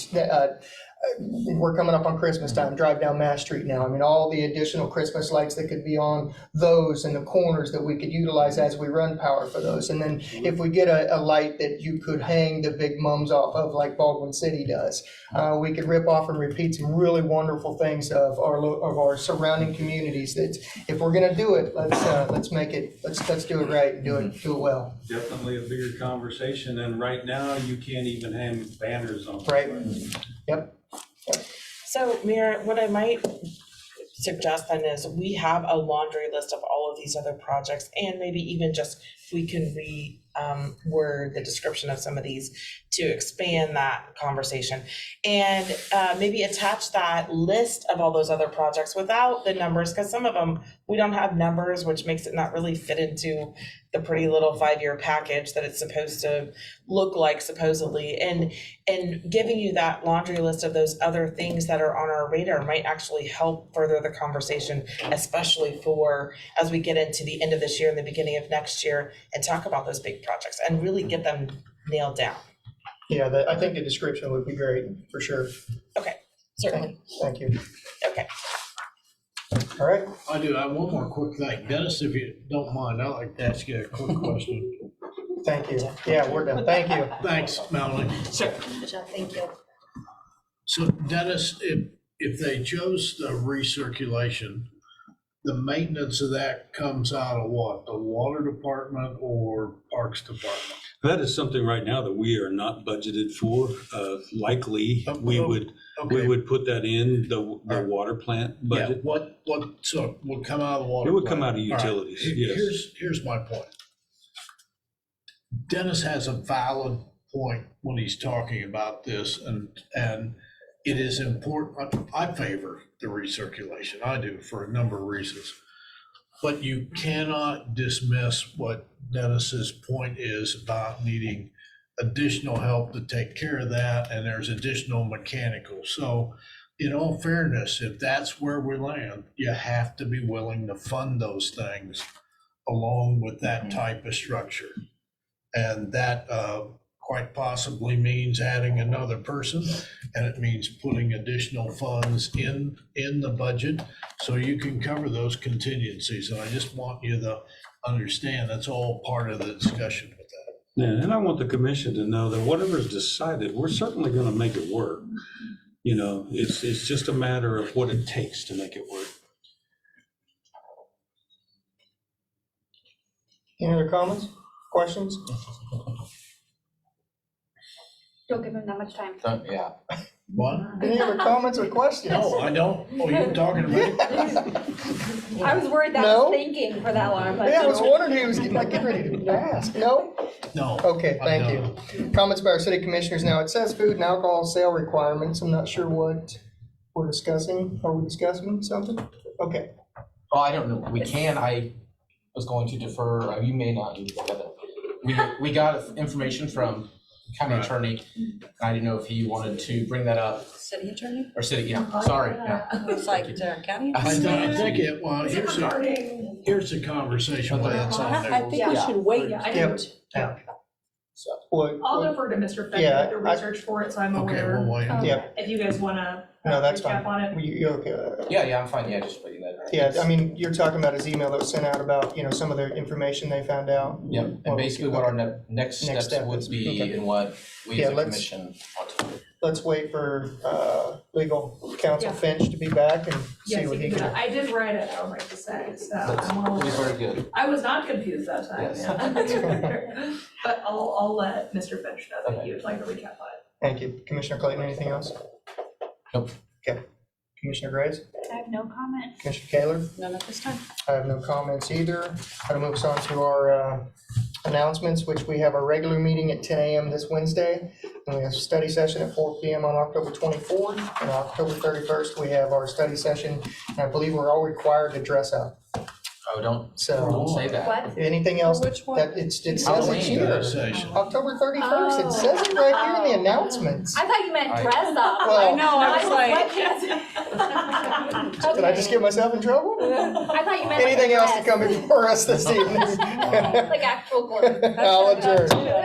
we're coming up on Christmas time, drive down Mass Street now. I mean, all the additional Christmas lights that could be on those and the corners that we could utilize as we run power for those. And then if we get a light that you could hang the big mums off of like Baldwin City does, we could rip off and repeat some really wonderful things of our surrounding communities. That if we're gonna do it, let's make it, let's do it right and do it well. Definitely a bigger conversation, and right now you can't even hang banners on. Right. Yep. So, Mayor, what I might suggest then is we have a laundry list of all of these other projects, and maybe even just we can word the description of some of these to expand that conversation, and maybe attach that list of all those other projects without the numbers, because some of them we don't have numbers, which makes it not really fit into the pretty little 5-year package that it's supposed to look like supposedly, and giving you that laundry list of those other things that are on our radar might actually help further the conversation, especially for as we get into the end of this year and the beginning of next year and talk about those big projects and really get them nailed down. Yeah, I think the description would be great, for sure. Okay, certainly. Thank you. Okay. All right. I do have one more quick thing. Dennis, if you don't mind, I'd like to ask you a quick question. Thank you. Yeah, we're done. Thank you. Thanks, Melanie. Sure. Good job, thank you. So Dennis, if they chose the recirculation, the maintenance of that comes out of what? The water department or parks department? That is something right now that we are not budgeted for. Likely, we would put that in the water plant budget. Yeah, so would come out of the water? It would come plant. out of utilities, All right. yes. Here's my point. Dennis has a valid point when he's talking about this, and it is important. I favor the recirculation. I do, for a number of reasons. But you cannot dismiss what Dennis's point is about needing additional help to take care of that, and there's additional mechanical. So in all fairness, if that's where we land, you have to be willing to fund those things along with that type of structure. And that quite possibly means adding another person, and it means putting additional funds in the budget so you can cover those contingencies. And I just want you to understand that's all part of the discussion with that. Yeah, and I want the commission to know that whatever's decided, we're certainly going to make it work. It's just a matter of what it takes to make it work. Any other comments, questions? Don't give him that much time. Yeah. What? Any other comments or questions? No, I don't. Oh, you were talking about? I was worried that No? was thinking for that long, but. Yeah, I was wondering who was getting ready to ask. No? No. Okay, I thank don't. you. Comments by our city commissioners. Now, it says food and alcohol sale requirements. I'm not sure what we're discussing. Are we discussing something? Okay. Well, I don't know, we can, I was going to defer, you may not, we got information from county Right. attorney. I didn't know if he wanted to bring that up, City attorney? or city, yeah, sorry, yeah. It's like county? I think it, well, here's the conversation why it's on there. I think we should wait. Yeah, I Yep. do. Yeah. So, I'll defer to Mr. Fenn Yeah, to do the research for it, so I'm Okay, aware. we'll wait. Yep. If you guys wanna No, that's recap fine. on it. You're okay. yeah, I'm fine, yeah, just waiting that. Yeah, I mean, you're talking about his email that was sent out about, some of the information they found out. Yep, and basically what our next Next steps step would is- be okay. and what we Yeah, as a let's- commission want to do. Let's wait for legal counsel Yeah. Finch to be back and see Yes, what you he can do can. that. I did write it, I would like to say, so I'm all It was aware. very good. I was not confused that time, Yes. yeah. But I'll let Mr. Finch know that Okay. you'd like to recap on it. Thank you. Commissioner Clayton, anything else? Nope. Okay. Commissioner Graves? I have no comment. Commissioner Kaler? None at this time. I have no comments either. That'll move us on to our announcements, which we have our regular meeting at 10 a.m. this Wednesday. And we have a study session at 4 p.m. on October 24th. And October 31st, we have our study session. And I believe we're all required to dress up. Oh, don't So say that. What? anything else Which one? that it says Halloween. it's here. Session. October 31st, it says it right here in the announcements. I thought you meant I- dress up. Well- I know, I was like. Did I just get myself in trouble? I thought you meant. Anything like else to come before us this evening? Like actual clothes. I'll adjourn.